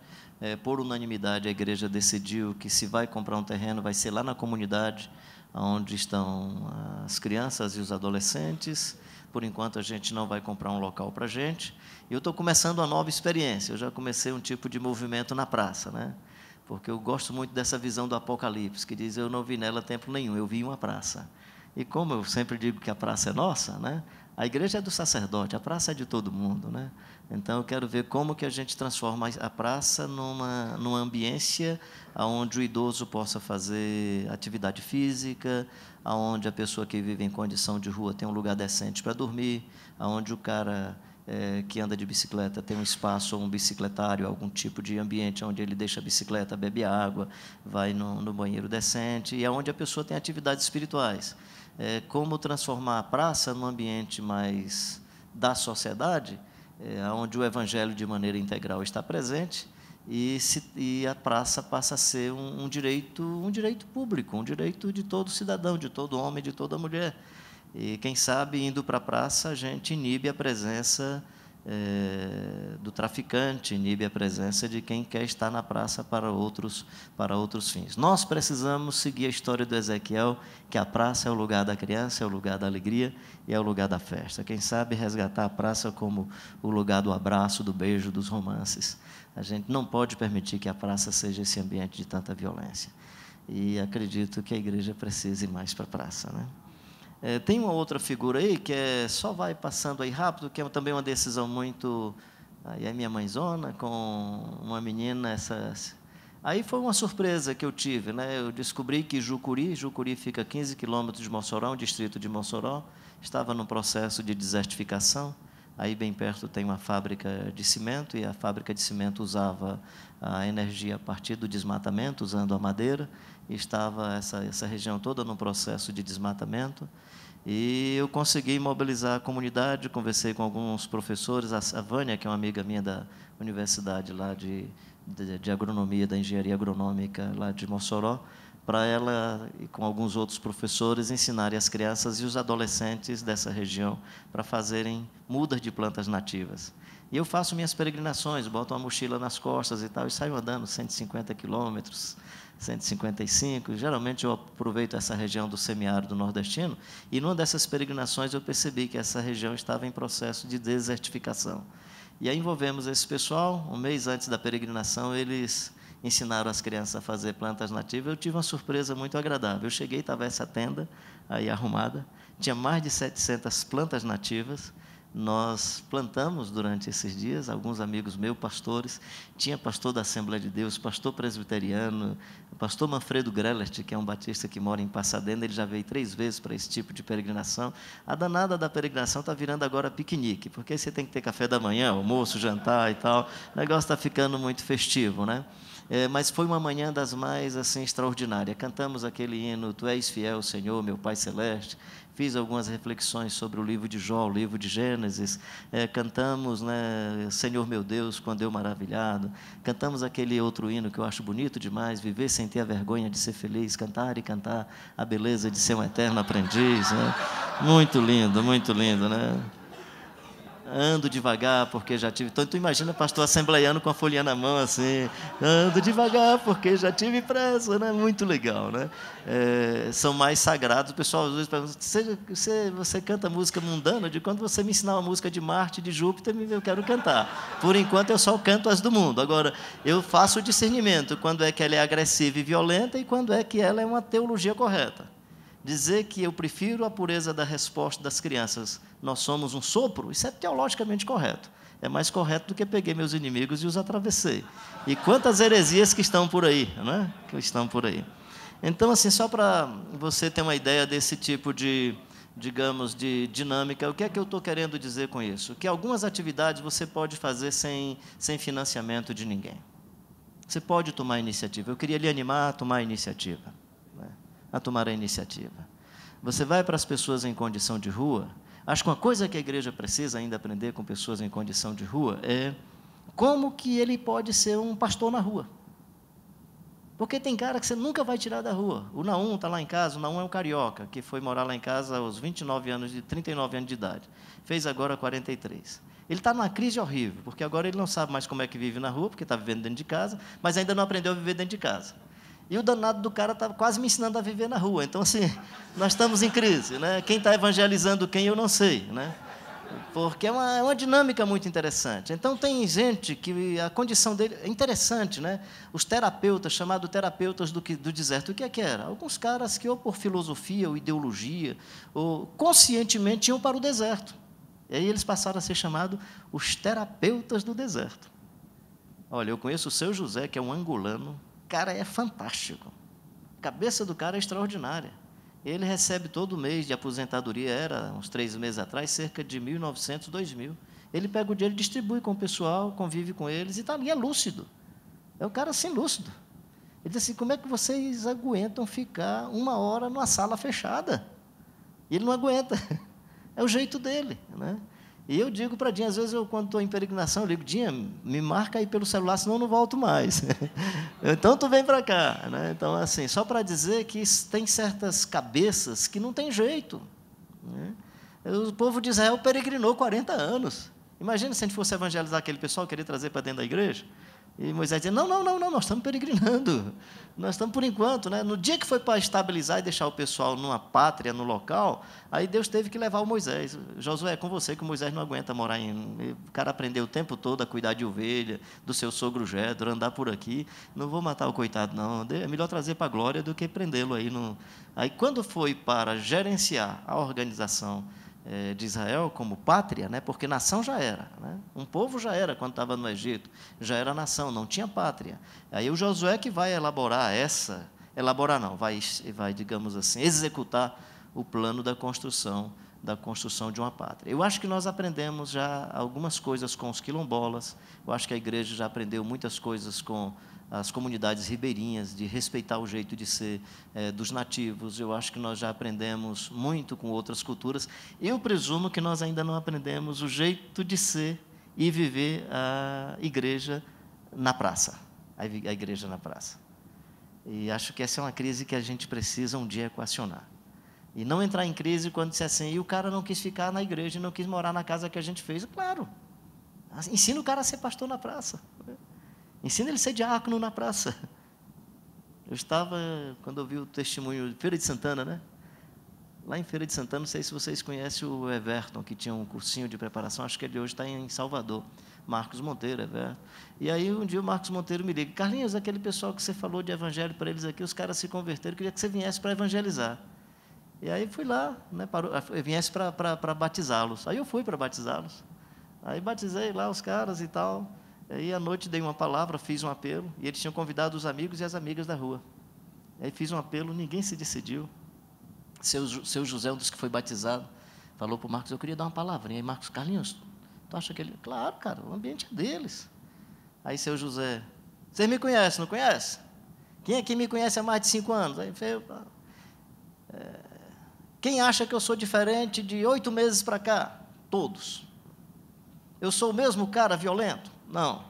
Por unanimidade, a igreja decidiu que, se vai comprar um terreno, vai ser lá na comunidade, onde estão as crianças e os adolescentes. Por enquanto, a gente não vai comprar um local para a gente. E eu estou começando uma nova experiência. Eu já comecei um tipo de movimento na praça, né? Porque eu gosto muito dessa visão do Apocalipse, que diz: eu não vi nela templo nenhum, eu vi uma praça. E como eu sempre digo que a praça é nossa, né? A igreja é do sacerdote, a praça é de todo mundo, né? Então, eu quero ver como que a gente transforma a praça numa ambiência onde o idoso possa fazer atividade física, onde a pessoa que vive em condição de rua tem um lugar decente para dormir, onde o cara que anda de bicicleta tem um espaço, ou um bicicletário, algum tipo de ambiente onde ele deixa a bicicleta, bebe água, vai no banheiro decente, e onde a pessoa tem atividades espirituais. Como transformar a praça num ambiente mais da sociedade, onde o evangelho de maneira integral está presente, e a praça passa a ser um direito público, um direito de todo cidadão, de todo homem, de toda mulher. E, quem sabe, indo para a praça, a gente inibe a presença do traficante, inibe a presença de quem quer estar na praça para outros fins. Nós precisamos seguir a história do Ezequiel, que a praça é o lugar da criança, é o lugar da alegria e é o lugar da festa. Quem sabe resgatar a praça como o lugar do abraço, do beijo, dos romances. A gente não pode permitir que a praça seja esse ambiente de tanta violência. E acredito que a igreja precise ir mais para a praça, né? Tem uma outra figura aí que só vai passando aí rápido, que é também uma decisão muito... Aí é minha mãezona com uma menina, aí foi uma surpresa que eu tive, né? Eu descobri que Jucuri fica a 15 quilômetros de Mossoró, um distrito de Mossoró, estava num processo de desertificação. Aí, bem perto, tem uma fábrica de cimento, e a fábrica de cimento usava a energia a partir do desmatamento, usando a madeira, e estava essa região toda num processo de desmatamento. E eu consegui mobilizar a comunidade, conversei com alguns professores, a Vânia, que é uma amiga minha da universidade lá de agronomia, da engenharia agronômica lá de Mossoró, para ela e com alguns outros professores ensinarem as crianças e os adolescentes dessa região para fazerem mudas de plantas nativas. E eu faço minhas peregrinações, boto uma mochila nas costas e tal, e saio andando 150 quilômetros, 155. Geralmente eu aproveito essa região do semiárido nordestino, e numa dessas peregrinações eu percebi que essa região estava em processo de desertificação. E aí envolvemos esse pessoal. Um mês antes da peregrinação, eles ensinaram as crianças a fazer plantas nativas. Eu tive uma surpresa muito agradável. Eu cheguei, estava essa tenda aí arrumada, tinha mais de 700 plantas nativas. Nós plantamos durante esses dias, alguns amigos meus, pastores, tinha pastor da Assembleia de Deus, pastor presbiteriano, pastor Manfredo Grellert, que é um batista que mora em Pasadena, ele já veio 3 vezes para esse tipo de peregrinação. A danada da peregrinação está virando agora piquenique, porque aí você tem que ter café da manhã, almoço, jantar e tal, o negócio está ficando muito festivo, né? Mas foi uma manhã das mais assim extraordinárias. Cantamos aquele hino, Tu és fiel, Senhor, meu Pai Celeste. Fiz algumas reflexões sobre o livro de Jó, o livro de Gênesis. Cantamos, né, Senhor meu Deus, quando eu maravilhado. Cantamos aquele outro hino que eu acho bonito demais, Viver sem ter a vergonha de ser feliz, cantar e cantar a beleza de ser um eterno aprendiz. Né? Muito lindo, né? Ando devagar porque já tive... Então, tu imagina pastor assembleiano com a folhinha na mão, assim, ando devagar porque já tive pressa, né? Muito legal, né? São mais sagrados. O pessoal às vezes pergunta, você canta música mundana? De quando você me ensinar uma música de Marte, de Júpiter, eu quero cantar. Por enquanto, eu só canto as do mundo. Agora, eu faço o discernimento, quando é que ela é agressiva e violenta e quando é que ela é uma teologia correta. Dizer que eu prefiro a pureza da resposta das crianças, nós somos um sopro, isso é teologicamente correto. É mais correto do que peguei meus inimigos e os atravessei. E quantas heresias que estão por aí, né? Que estão por aí. Então, assim, só para você ter uma ideia desse tipo de, digamos, de dinâmica, o que é que eu estou querendo dizer com isso? Que algumas atividades você pode fazer sem financiamento de ninguém. Você pode tomar iniciativa. Eu queria lhe animar a tomar a iniciativa. A tomar a iniciativa. Você vai para as pessoas em condição de rua. Acho que uma coisa que a igreja precisa ainda aprender com pessoas em condição de rua é como que ele pode ser um pastor na rua. Porque tem cara que você nunca vai tirar da rua. O Naum está lá em casa, o Naum é um carioca, que foi morar lá em casa aos 39 anos, 39 anos de idade. Fez agora 43. Ele está numa crise horrível, porque agora ele não sabe mais como é que vive na rua, porque está vivendo dentro de casa, mas ainda não aprendeu a viver dentro de casa. E o danado do cara está quase me ensinando a viver na rua. Então, assim, nós estamos em crise, né? Quem está evangelizando quem, eu não sei, né? Porque é uma dinâmica muito interessante. Então, tem gente que a condição dele é interessante, né? Os terapeutas, chamados terapeutas do deserto, o que é que era? Alguns caras que, ou por filosofia ou ideologia, ou conscientemente iam para o deserto. E aí eles passaram a ser chamados os terapeutas do deserto. Olha, eu conheço o seu José, que é um angolano. O cara é fantástico. A cabeça do cara é extraordinária. Ele recebe todo mês de aposentadoria, era uns 3 meses atrás, cerca de 1.900, 2.000. Ele pega o dinheiro, distribui com o pessoal, convive com eles e está ali, é lúcido. É um cara assim, lúcido. Ele diz assim, como é que vocês aguentam ficar 1 hora numa sala fechada? E ele não aguenta. É o jeito dele, né? E eu digo para Dinha, às vezes, quando estou em peregrinação, eu digo, Dinha, me marca aí pelo celular, senão eu não volto mais. Então, tu vem para cá. Né? Então, assim, só para dizer que tem certas cabeças que não tem jeito. Né? O povo de Israel peregrinou 40 anos. Imagina se a gente fosse evangelizar aquele pessoal, querer trazer para dentro da igreja. E Moisés dizia, não, nós estamos peregrinando. Nós estamos por enquanto. Né? No dia que foi para estabilizar e deixar o pessoal numa pátria, no local, aí Deus teve que levar o Moisés. Josué, é com você que o Moisés não aguenta morar em... O cara aprendeu o tempo todo a cuidar de ovelha, do seu sogro Jetro, andar por aqui. Não vou matar o coitado, não. É melhor trazer para a glória do que prendê-lo aí. Aí, quando foi para gerenciar a organização de Israel como pátria, né? Porque nação já era, né? Um povo já era quando estava no Egito, já era nação, não tinha pátria. Aí o Josué que vai vai, digamos assim, executar o plano da construção de uma pátria. Eu acho que nós aprendemos já algumas coisas com os quilombolas, eu acho que a igreja já aprendeu muitas coisas com as comunidades ribeirinhas, de respeitar o jeito de ser dos nativos. Eu acho que nós já aprendemos muito com outras culturas. Eu presumo que nós ainda não aprendemos o jeito de ser e viver a igreja na praça, a igreja na praça. E acho que essa é uma crise que a gente precisa um dia equacionar. E não entrar em crise quando disser assim, e o cara não quis ficar na igreja, não quis morar na casa que a gente fez. Claro, ensina o cara a ser pastor na praça. Ensina ele a ser diácono na praça. Eu estava, quando eu vi o testemunho de Feira de Santana, né? Lá em Feira de Santana, não sei se vocês conhecem o Everton, que tinha um cursinho de preparação, acho que ele hoje está em Salvador. Marcos Monteiro, Everton. E aí, um dia o Marcos Monteiro me liga, Carlinhos, aquele pessoal que você falou de evangelho para eles aqui, os caras se converteram, queria que você viesse para evangelizar. E aí fui lá, né, eu viesse para batizá-los. Aí eu fui para batizá-los. Aí batizei lá os caras e tal. Aí à noite dei uma palavra, fiz um apelo, e eles tinham convidado os amigos e as amigas da rua. Aí fiz um apelo, ninguém se decidiu. Seu José, um dos que foi batizado, falou para o Marcos, eu queria dar uma palavrinha. Aí Marcos, Carlinhos, tu acha que ele... Claro, cara, o ambiente é deles. Aí seu José, vocês me conhecem, não conhece? Quem aqui me conhece há mais de 5 anos? Aí veio, quem acha que eu sou diferente de 8 meses para cá? Todos. Eu sou o mesmo cara violento? Não.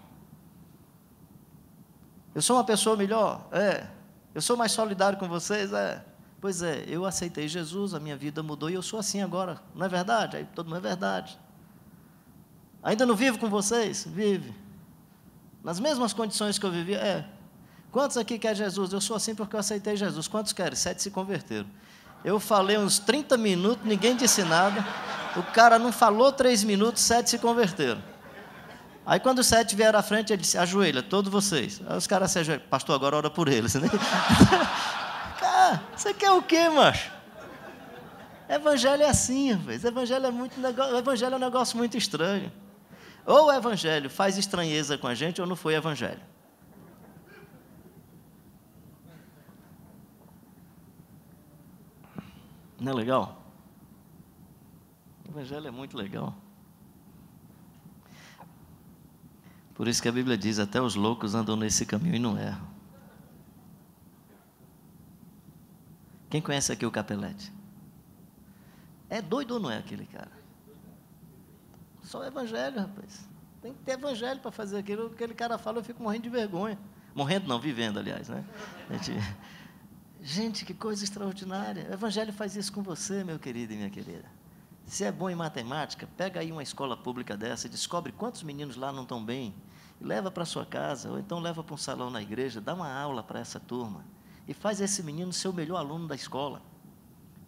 Eu sou uma pessoa melhor? É. Eu sou mais solidário com vocês? É. Pois é, eu aceitei Jesus, a minha vida mudou e eu sou assim agora. Não é verdade? Aí todo mundo é verdade. Ainda não vivo com vocês? Vive. Nas mesmas condições que eu vivia? É. Quantos aqui querem Jesus? Eu sou assim porque eu aceitei Jesus. Quantos querem? 7 se converteram. Eu falei uns 30 minutos, ninguém disse nada. O cara não falou 3 minutos, 7 se converteram. Aí, quando os 7 vieram à frente, ele disse, ajoelha, todos vocês. Aí os caras se ajoelham. Pastor, agora ora por eles. Né? Cara, você quer o quê, macho? Evangelho é assim, rapaz. Evangelho é um negócio muito estranho. Ou o evangelho faz estranheza com a gente, ou não foi evangelho. Não é legal? O evangelho é muito legal. Por isso que a Bíblia diz, até os loucos andam nesse caminho e não erram. Quem conhece aqui o Capelete? É doido ou não é aquele cara? Só o evangelho, rapaz. Tem que ter evangelho para fazer aquilo. O que aquele cara fala, eu fico morrendo de vergonha. Morrendo não, vivendo, aliás, né? Gente, que coisa extraordinária. O evangelho faz isso com você, meu querido e minha querida. Se é bom em matemática, pega aí uma escola pública dessa e descobre quantos meninos lá não estão bem, e leva para sua casa, ou então leva para um salão na igreja, dá uma aula para essa turma, e faz esse menino ser o melhor aluno da escola.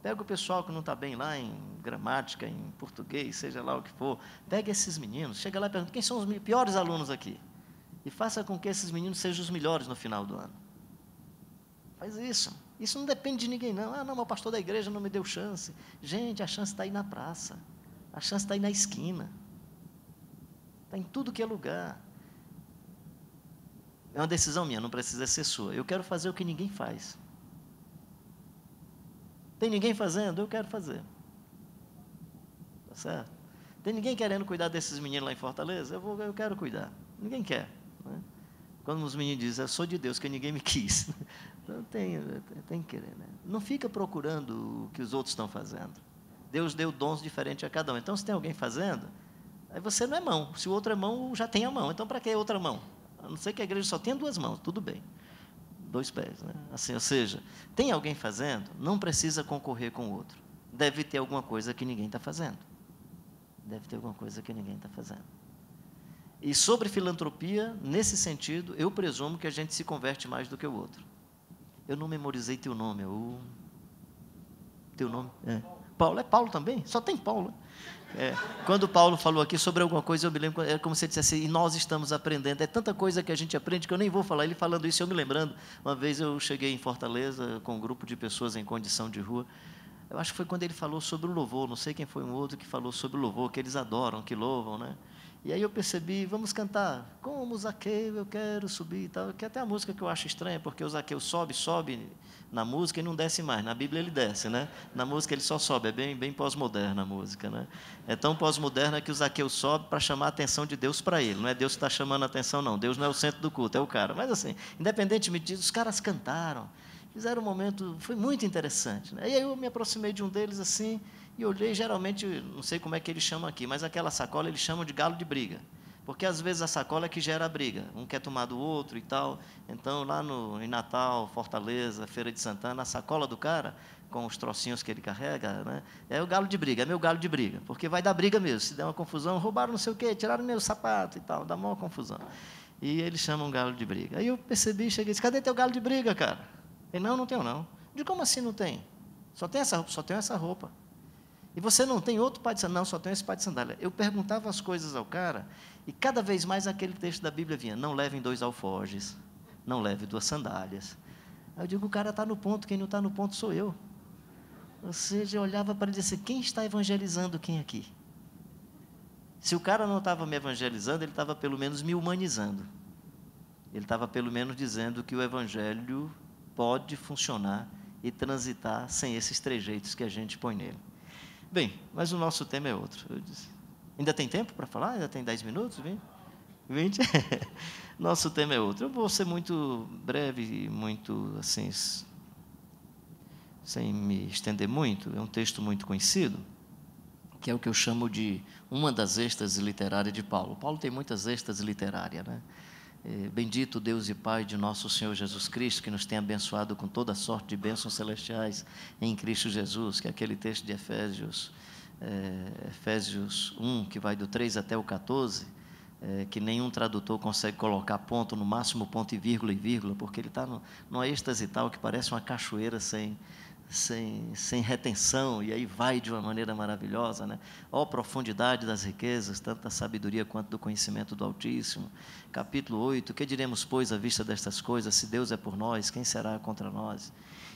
Pega o pessoal que não está bem lá em gramática, em português, seja lá o que for, pega esses meninos, chega lá e pergunta, quem são os piores alunos aqui? E faça com que esses meninos sejam os melhores no final do ano. Faz isso. Isso não depende de ninguém, não. Ah, não, mas o pastor da igreja não me deu chance. Gente, a chance está aí na praça. A chance está aí na esquina. Está em tudo que é lugar. É uma decisão minha, não precisa ser sua. Eu quero fazer o que ninguém faz. Tem ninguém fazendo? Eu quero fazer. Tá certo? Tem ninguém querendo cuidar desses meninos lá em Fortaleza? Eu quero cuidar. Ninguém quer. Né? Quando os meninos dizem, eu sou de Deus, que ninguém me quis. Então, tem que querer. Né? Não fica procurando o que os outros estão fazendo. Deus deu dons diferentes a cada um. Então, se tem alguém fazendo, aí você não é mão. Se o outro é mão, já tem a mão. Então, para que outra mão? A não ser que a igreja só tenha 2 mãos, tudo bem. 2 pés. Né? Assim, ou seja, tem alguém fazendo, não precisa concorrer com o outro. Deve ter alguma coisa que ninguém está fazendo. Deve ter alguma coisa que ninguém está fazendo. E sobre filantropia, nesse sentido, eu presumo que a gente se converte mais do que o outro. Eu não memorizei teu nome. Teu nome? Paulo. É Paulo também? Só tem Paulo. Quando Paulo falou aqui sobre alguma coisa, eu me lembro, é como se ele dissesse assim, e nós estamos aprendendo. É tanta coisa que a gente aprende que eu nem vou falar. Ele falando isso, eu me lembrando. Uma vez eu cheguei em Fortaleza com um grupo de pessoas em condição de rua. Eu acho que foi quando ele falou sobre o louvor. Não sei quem foi um outro que falou sobre o louvor, que eles adoram, que louvam, né? E aí eu percebi, vamos cantar, como Zaqueu eu quero subir e tal, que até a música que eu acho estranha, porque o Zaqueu sobe na música e não desce mais, na Bíblia ele desce, né? Na música ele só sobe, é bem pós-moderna a música, né? É tão pós-moderna que o Zaqueu sobe para chamar a atenção de Deus para ele, não é Deus que está chamando a atenção não, Deus não é o centro do culto, é o cara. Mas assim, independentemente disso, os caras cantaram, fizeram um momento, foi muito interessante, né? E aí eu me aproximei de um deles assim, e olhei, geralmente, não sei como é que eles chamam aqui, mas aquela sacola eles chamam de galo de briga. Porque às vezes a sacola é que gera a briga, um quer tomar do outro e tal. Então, lá em Natal, Fortaleza, Feira de Santana, a sacola do cara, com os trocinhos que ele carrega, né, é o galo de briga, é meu galo de briga. Porque vai dar briga mesmo. Se der uma confusão, roubaram não sei o quê, tiraram meu sapato e tal, dá maior confusão. E eles chamam galo de briga. Aí eu percebi, cheguei e disse, cadê teu galo de briga, cara? Ele, não tenho não. De como assim não tem? Só tenho essa roupa. E você não tem outro par de sandália? Não, só tenho esse par de sandália. Eu perguntava as coisas ao cara, e cada vez mais aquele texto da Bíblia vinha, não levem 2 alforjes, não leve 2 sandálias. Aí eu digo, o cara está no ponto, quem não está no ponto sou eu. Ou seja, eu olhava para ele e disse, quem está evangelizando quem aqui? Se o cara não estava me evangelizando, ele estava pelo menos me humanizando. Ele estava pelo menos dizendo que o evangelho pode funcionar e transitar sem esses trejeitos que a gente põe nele. Bem, mas o nosso tema é outro. Eu disse, ainda tem tempo para falar? Ainda tem 10 minutos? 20? Nosso tema é outro. Eu vou ser muito breve, muito assim, sem me estender muito. É um texto muito conhecido, que é o que eu chamo de uma das êxtases literárias de Paulo. Paulo tem muitas êxtases literárias, né? Bendito Deus e Pai de nosso Senhor Jesus Cristo, que nos tem abençoado com toda sorte de bênçãos celestiais em Cristo Jesus, que é aquele texto de Efésios 1, que vai do 3 até o 14, que nenhum tradutor consegue colocar ponto, no máximo ponto e vírgula, porque ele está numa êxtase tal que parece uma cachoeira sem retenção, e aí vai de uma maneira maravilhosa, né? Ó profundidade das riquezas, tanto da sabedoria quanto do conhecimento do Altíssimo. Capítulo 8, que diremos, pois, à vista destas coisas, se Deus é por nós, quem será contra nós?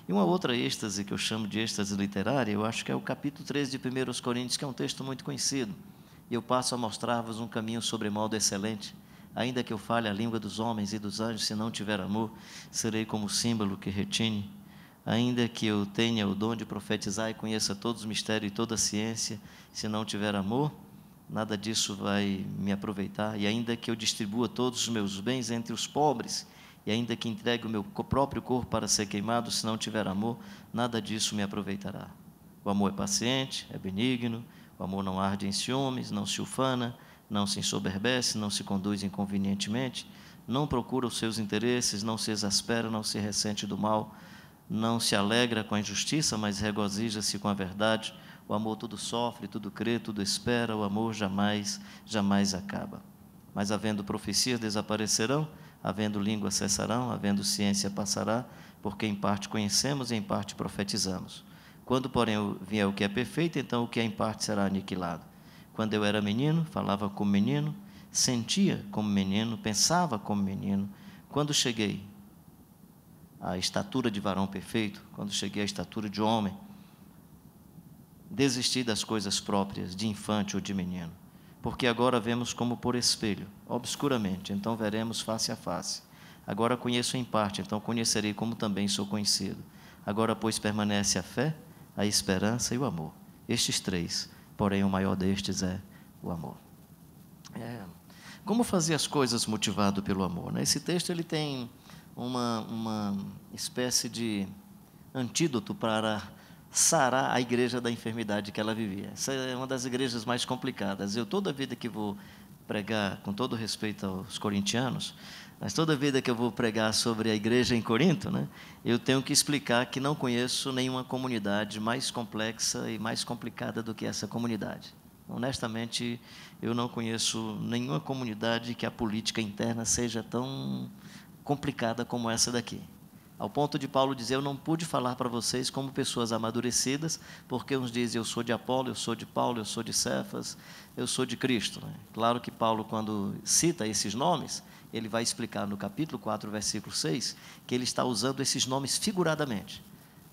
E uma outra êxtase, que eu chamo de êxtase literária, eu acho que é o capítulo 13 de 1 Coríntios, que é um texto muito conhecido, e eu passo a mostrar-vos um caminho sobremodo excelente. Ainda que eu fale a língua dos homens e dos anjos, se não tiver amor, serei como símbolo que retine. Ainda que eu tenha o dom de profetizar e conheça todos os mistérios e toda a ciência, se não tiver amor, nada disso vai me aproveitar. E ainda que eu distribua todos os meus bens entre os pobres, e ainda que entregue o meu próprio corpo para ser queimado, se não tiver amor, nada disso me aproveitará. O amor é paciente, é benigno, o amor não arde em ciúmes, não se ufana, não se ensoberbece, não se conduz inconvenientemente, não procura os seus interesses, não se exaspera, não se ressente do mal, não se alegra com a injustiça, mas regozija-se com a verdade. O amor tudo sofre, tudo crê, tudo espera, o amor jamais acaba. Mas havendo profecias desaparecerão, havendo língua cessarão, havendo ciência passará, porque em parte conhecemos e em parte profetizamos. Quando, porém, vier o que é perfeito, então o que é em parte será aniquilado. Quando eu era menino, falava como menino, sentia como menino, pensava como menino. Quando cheguei à estatura de varão perfeito, quando cheguei à estatura de homem, desisti das coisas próprias de infante ou de menino, porque agora vemos como por espelho, obscuramente, então veremos face a face. Agora conheço em parte, então conhecerei como também sou conhecido. Agora, pois, permanece a fé, a esperança e o amor. Estes 3, porém o maior destes é o amor. Como fazer as coisas motivado pelo amor, né? Esse texto ele tem uma espécie de antídoto para sarar a igreja da enfermidade que ela vivia. Essa é uma das igrejas mais complicadas. Eu, toda vida que vou pregar, com todo respeito aos corintianos, mas toda vida que eu vou pregar sobre a igreja em Corinto, né, eu tenho que explicar que não conheço nenhuma comunidade mais complexa e mais complicada do que essa comunidade. Honestamente, eu não conheço nenhuma comunidade que a política interna seja tão complicada como essa daqui. Ao ponto de Paulo dizer, eu não pude falar para vocês como pessoas amadurecidas, porque uns dizem, eu sou de Apolo, eu sou de Paulo, eu sou de Cefas, eu sou de Cristo. Né? Claro que Paulo, quando cita esses nomes, ele vai explicar no capítulo 4, versículo 6, que ele está usando esses nomes figuradamente.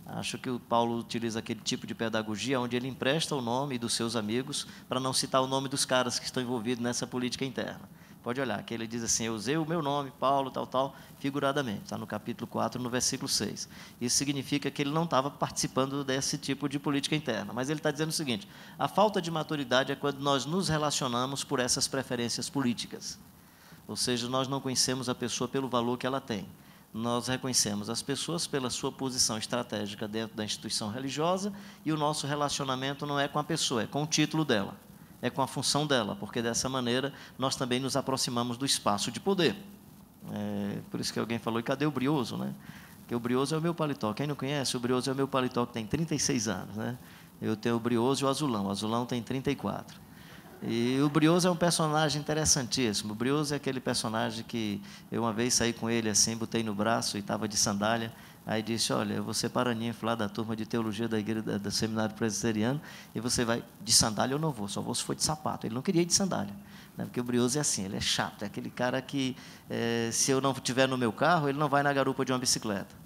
Acho que o Paulo utiliza aquele tipo de pedagogia onde ele empresta o nome dos seus amigos para não citar o nome dos caras que estão envolvidos nessa política interna. Pode olhar, que ele diz assim, eu usei o meu nome, Paulo, tal, figuradamente. Está no capítulo 4, no versículo 6. Isso significa que ele não estava participando desse tipo de política interna. Mas ele está dizendo o seguinte, a falta de maturidade é quando nós nos relacionamos por essas preferências políticas. Ou seja, nós não conhecemos a pessoa pelo valor que ela tem. Nós reconhecemos as pessoas pela sua posição estratégica dentro da instituição religiosa e o nosso relacionamento não é com a pessoa, é com o título dela, é com a função dela, porque dessa maneira nós também nos aproximamos do espaço de poder. Por isso que alguém falou, e cadê o Brioso, né? Porque o Brioso é o meu paletó. Quem não conhece, o Brioso é o meu paletó que tem 36 anos, né? Eu tenho o Brioso e o Azulão tem 34. E o Brioso é um personagem interessantíssimo. O Brioso é aquele personagem que eu uma vez saí com ele assim, botei no braço e estava de sandália. Aí disse, olha, eu vou ser paraninfo lá da turma de teologia da igreja do seminário presbiteriano e você vai de sandália, eu não vou, só vou se for de sapato. Ele não queria ir de sandália, né? Porque o Brioso é assim, ele é chato, é aquele cara que se eu não estiver no meu carro, ele não vai na garupa de uma bicicleta.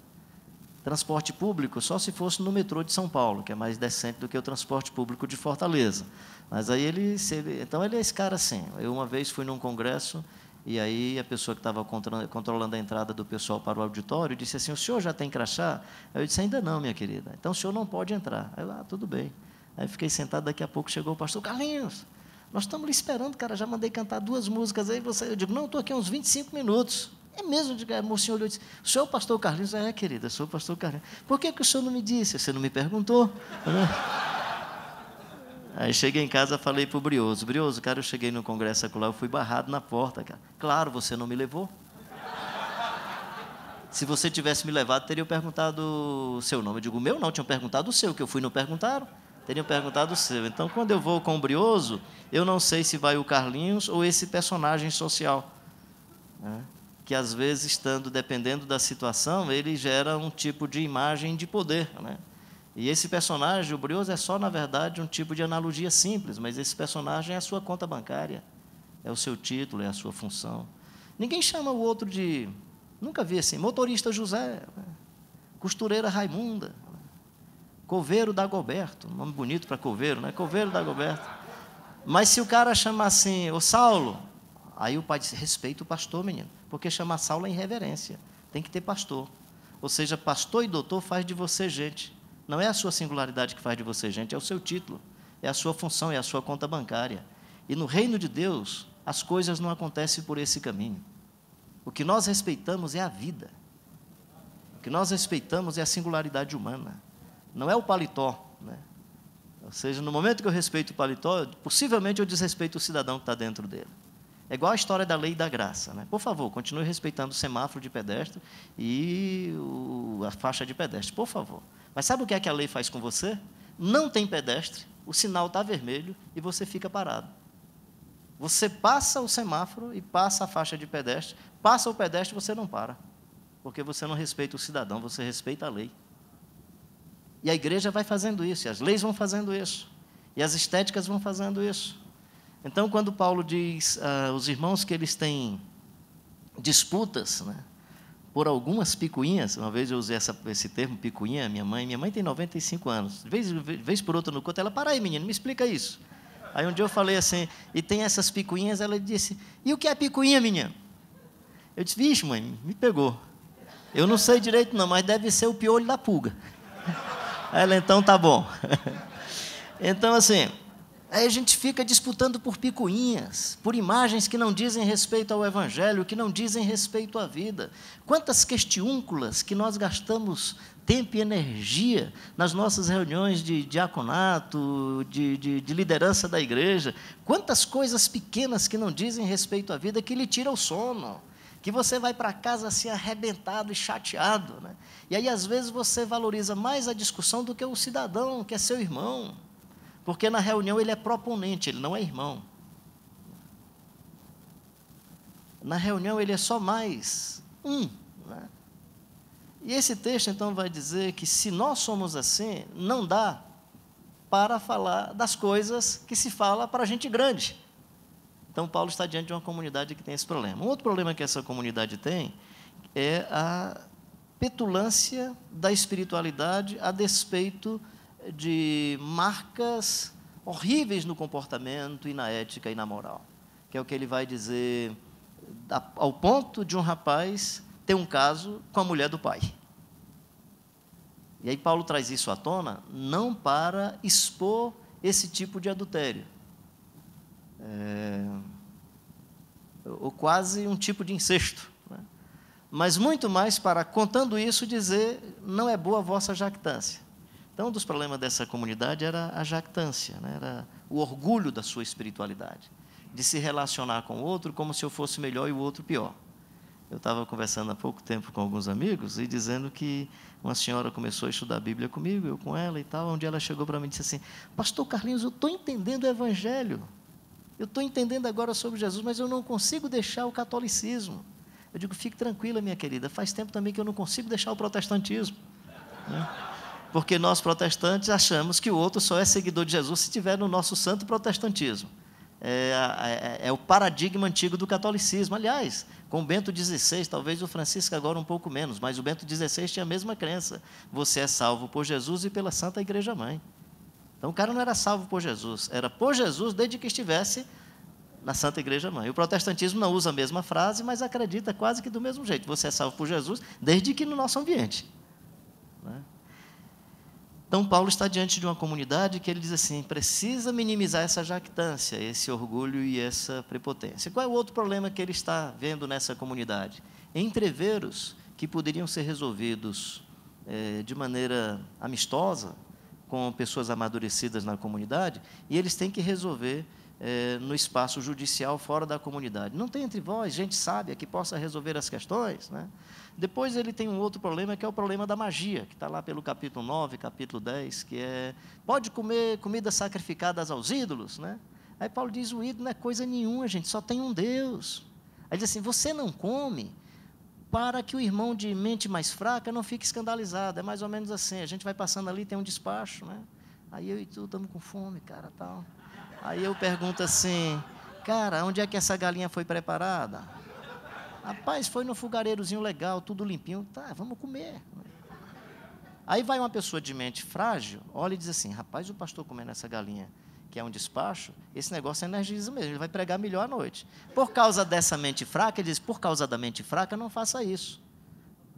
Transporte público, só se fosse no metrô de São Paulo, que é mais decente do que o transporte público de Fortaleza. Mas aí então ele é esse cara assim. Eu uma vez fui num congresso e aí a pessoa que estava controlando a entrada do pessoal para o auditório disse assim, o senhor já tem crachá? Aí eu disse, ainda não, minha querida. Então o senhor não pode entrar. Aí eu, tudo bem. Aí fiquei sentado, daqui a pouco chegou o pastor Carlinhos. Nós estamos lhe esperando, cara, já mandei cantar 2 músicas aí. Eu digo, não, estou aqui há uns 25 minutos. É mesmo, o senhor olhou e disse, o senhor é o pastor Carlinhos? É, querida, eu sou o pastor Carlinhos. Por que o senhor não me disse? Você não me perguntou? Aí cheguei em casa, falei para o Brioso, cara, eu cheguei no congresso secular, eu fui barrado na porta, cara. Claro, você não me levou. Se você tivesse me levado, teriam perguntado o seu nome. Eu digo, o meu não, tinham perguntado o seu, que eu fui e não perguntaram. Teriam perguntado o seu. Então, quando eu vou com o Brioso, eu não sei se vai o Carlinhos ou esse personagem social, né? Que às vezes, dependendo da situação, ele gera um tipo de imagem de poder, né? E esse personagem, o Brioso, é só, na verdade, um tipo de analogia simples, mas esse personagem é a sua conta bancária, é o seu título, é a sua função. Ninguém chama o outro de, nunca vi assim, motorista José, costureira Raimunda, coveiro Dagoberto, nome bonito para coveiro, né? Coveiro Dagoberto. Mas se o cara chamar assim, ô Saulo, aí o pai diz, respeita o pastor, menino, porque chamar Saulo é irreverência, tem que ter pastor. Ou seja, pastor e doutor faz de você gente. Não é a sua singularidade que faz de você gente, é o seu título, é a sua função, é a sua conta bancária. E no reino de Deus, as coisas não acontecem por esse caminho. O que nós respeitamos é a vida. O que nós respeitamos é a singularidade humana. Não é o paletó, né? Ou seja, no momento que eu respeito o paletó, possivelmente eu desrespeito o cidadão que está dentro dele. É igual a história da lei e da graça, né? Por favor, continue respeitando o semáforo de pedestre e a faixa de pedestre, por favor. Mas sabe o que é que a lei faz com você? Não tem pedestre, o sinal está vermelho e você fica parado. Você passa o semáforo e passa a faixa de pedestre, passa o pedestre e você não para, porque você não respeita o cidadão, você respeita a lei. E a igreja vai fazendo isso, e as leis vão fazendo isso, e as estéticas vão fazendo isso. Então, quando Paulo diz aos irmãos que eles têm disputas, né, por algumas picuinhas, uma vez eu usei esse termo, picuinha, minha mãe tem 95 anos, de vez por outra no culto, ela, para aí, menino, me explica isso. Aí um dia eu falei assim, e tem essas picuinhas, ela disse, e o que é picuinha, menino? Eu disse, vixe, mãe, me pegou. Eu não sei direito não, mas deve ser o piolho da pulga. Ela, então, tá bom. Então, assim, aí a gente fica disputando por picuinhas, por imagens que não dizem respeito ao Evangelho, que não dizem respeito à vida. Quantas questiúnculas que nós gastamos tempo e energia nas nossas reuniões de diaconato, de liderança da igreja. Quantas coisas pequenas que não dizem respeito à vida que lhe tira o sono, que você vai para casa assim arrebentado e chateado, né? E aí, às vezes, você valoriza mais a discussão do que o cidadão, que é seu irmão. Porque na reunião ele é proponente, ele não é irmão. Na reunião ele é só mais um, né? E esse texto, então, vai dizer que se nós somos assim, não dá para falar das coisas que se fala para gente grande. Então, Paulo está diante de uma comunidade que tem esse problema. Um outro problema que essa comunidade tem é petulância da espiritualidade a despeito de marcas horríveis no comportamento e na ética e na moral, que é o que ele vai dizer ao ponto de um rapaz ter um caso com a mulher do pai. E aí Paulo traz isso à tona não para expor esse tipo de adultério, ou quase um tipo de incesto, né? Mas muito mais para, contando isso, dizer, não é boa a vossa jactância. Então, um dos problemas dessa comunidade era a jactância, né? Era o orgulho da sua espiritualidade, de se relacionar com o outro como se eu fosse melhor e o outro pior. Eu estava conversando há pouco tempo com alguns amigos e dizendo que uma senhora começou a estudar a Bíblia comigo, eu com ela e tal, onde ela chegou para mim e disse assim, pastor Carlinhos, eu estou entendendo o Evangelho, eu estou entendendo agora sobre Jesus, mas eu não consigo deixar o catolicismo. Eu digo, fique tranquila, minha querida, faz tempo também que eu não consigo deixar o protestantismo, né? Porque nós protestantes achamos que o outro só é seguidor de Jesus se estiver no nosso santo protestantismo. É o paradigma antigo do catolicismo. Aliás, com Bento XVI, talvez o Francisco agora um pouco menos, mas o Bento XVI tinha a mesma crença. Você é salvo por Jesus e pela Santa Igreja Mãe. Então o cara não era salvo por Jesus, era por Jesus desde que estivesse na Santa Igreja Mãe. O protestantismo não usa a mesma frase, mas acredita quase que do mesmo jeito. Você é salvo por Jesus desde que no nosso ambiente, né? Então, Paulo está diante de uma comunidade que ele diz assim, precisa minimizar essa jactância, esse orgulho e essa prepotência. Qual é o outro problema que ele está vendo nessa comunidade? Entreveros que poderiam ser resolvidos de maneira amistosa, com pessoas amadurecidas na comunidade, e eles têm que resolver no espaço judicial fora da comunidade. Não tem entre vós gente sábia que possa resolver as questões, né? Depois ele tem um outro problema, que é o problema da magia, que está lá pelo capítulo 9, capítulo 10, que é, pode comer comidas sacrificadas aos ídolos, né? Aí Paulo diz, o ídolo não é coisa nenhuma, gente, só tem um Deus. Aí diz assim, você não come para que o irmão de mente mais fraca não fique escandalizado. É mais ou menos assim, a gente vai passando ali, tem um despacho, né? Aí eu e tu estamos com fome, cara, tal. Aí eu pergunto assim, cara, onde é que essa galinha foi preparada? Rapaz, foi no fogareirozinho legal, tudo limpinho. Tá, vamos comer. Aí vai uma pessoa de mente frágil, olha e diz assim, rapaz, o pastor comendo essa galinha, que é um despacho, esse negócio energiza mesmo, ele vai pregar melhor à noite. Por causa dessa mente fraca, ele diz, por causa da mente fraca, não faça isso.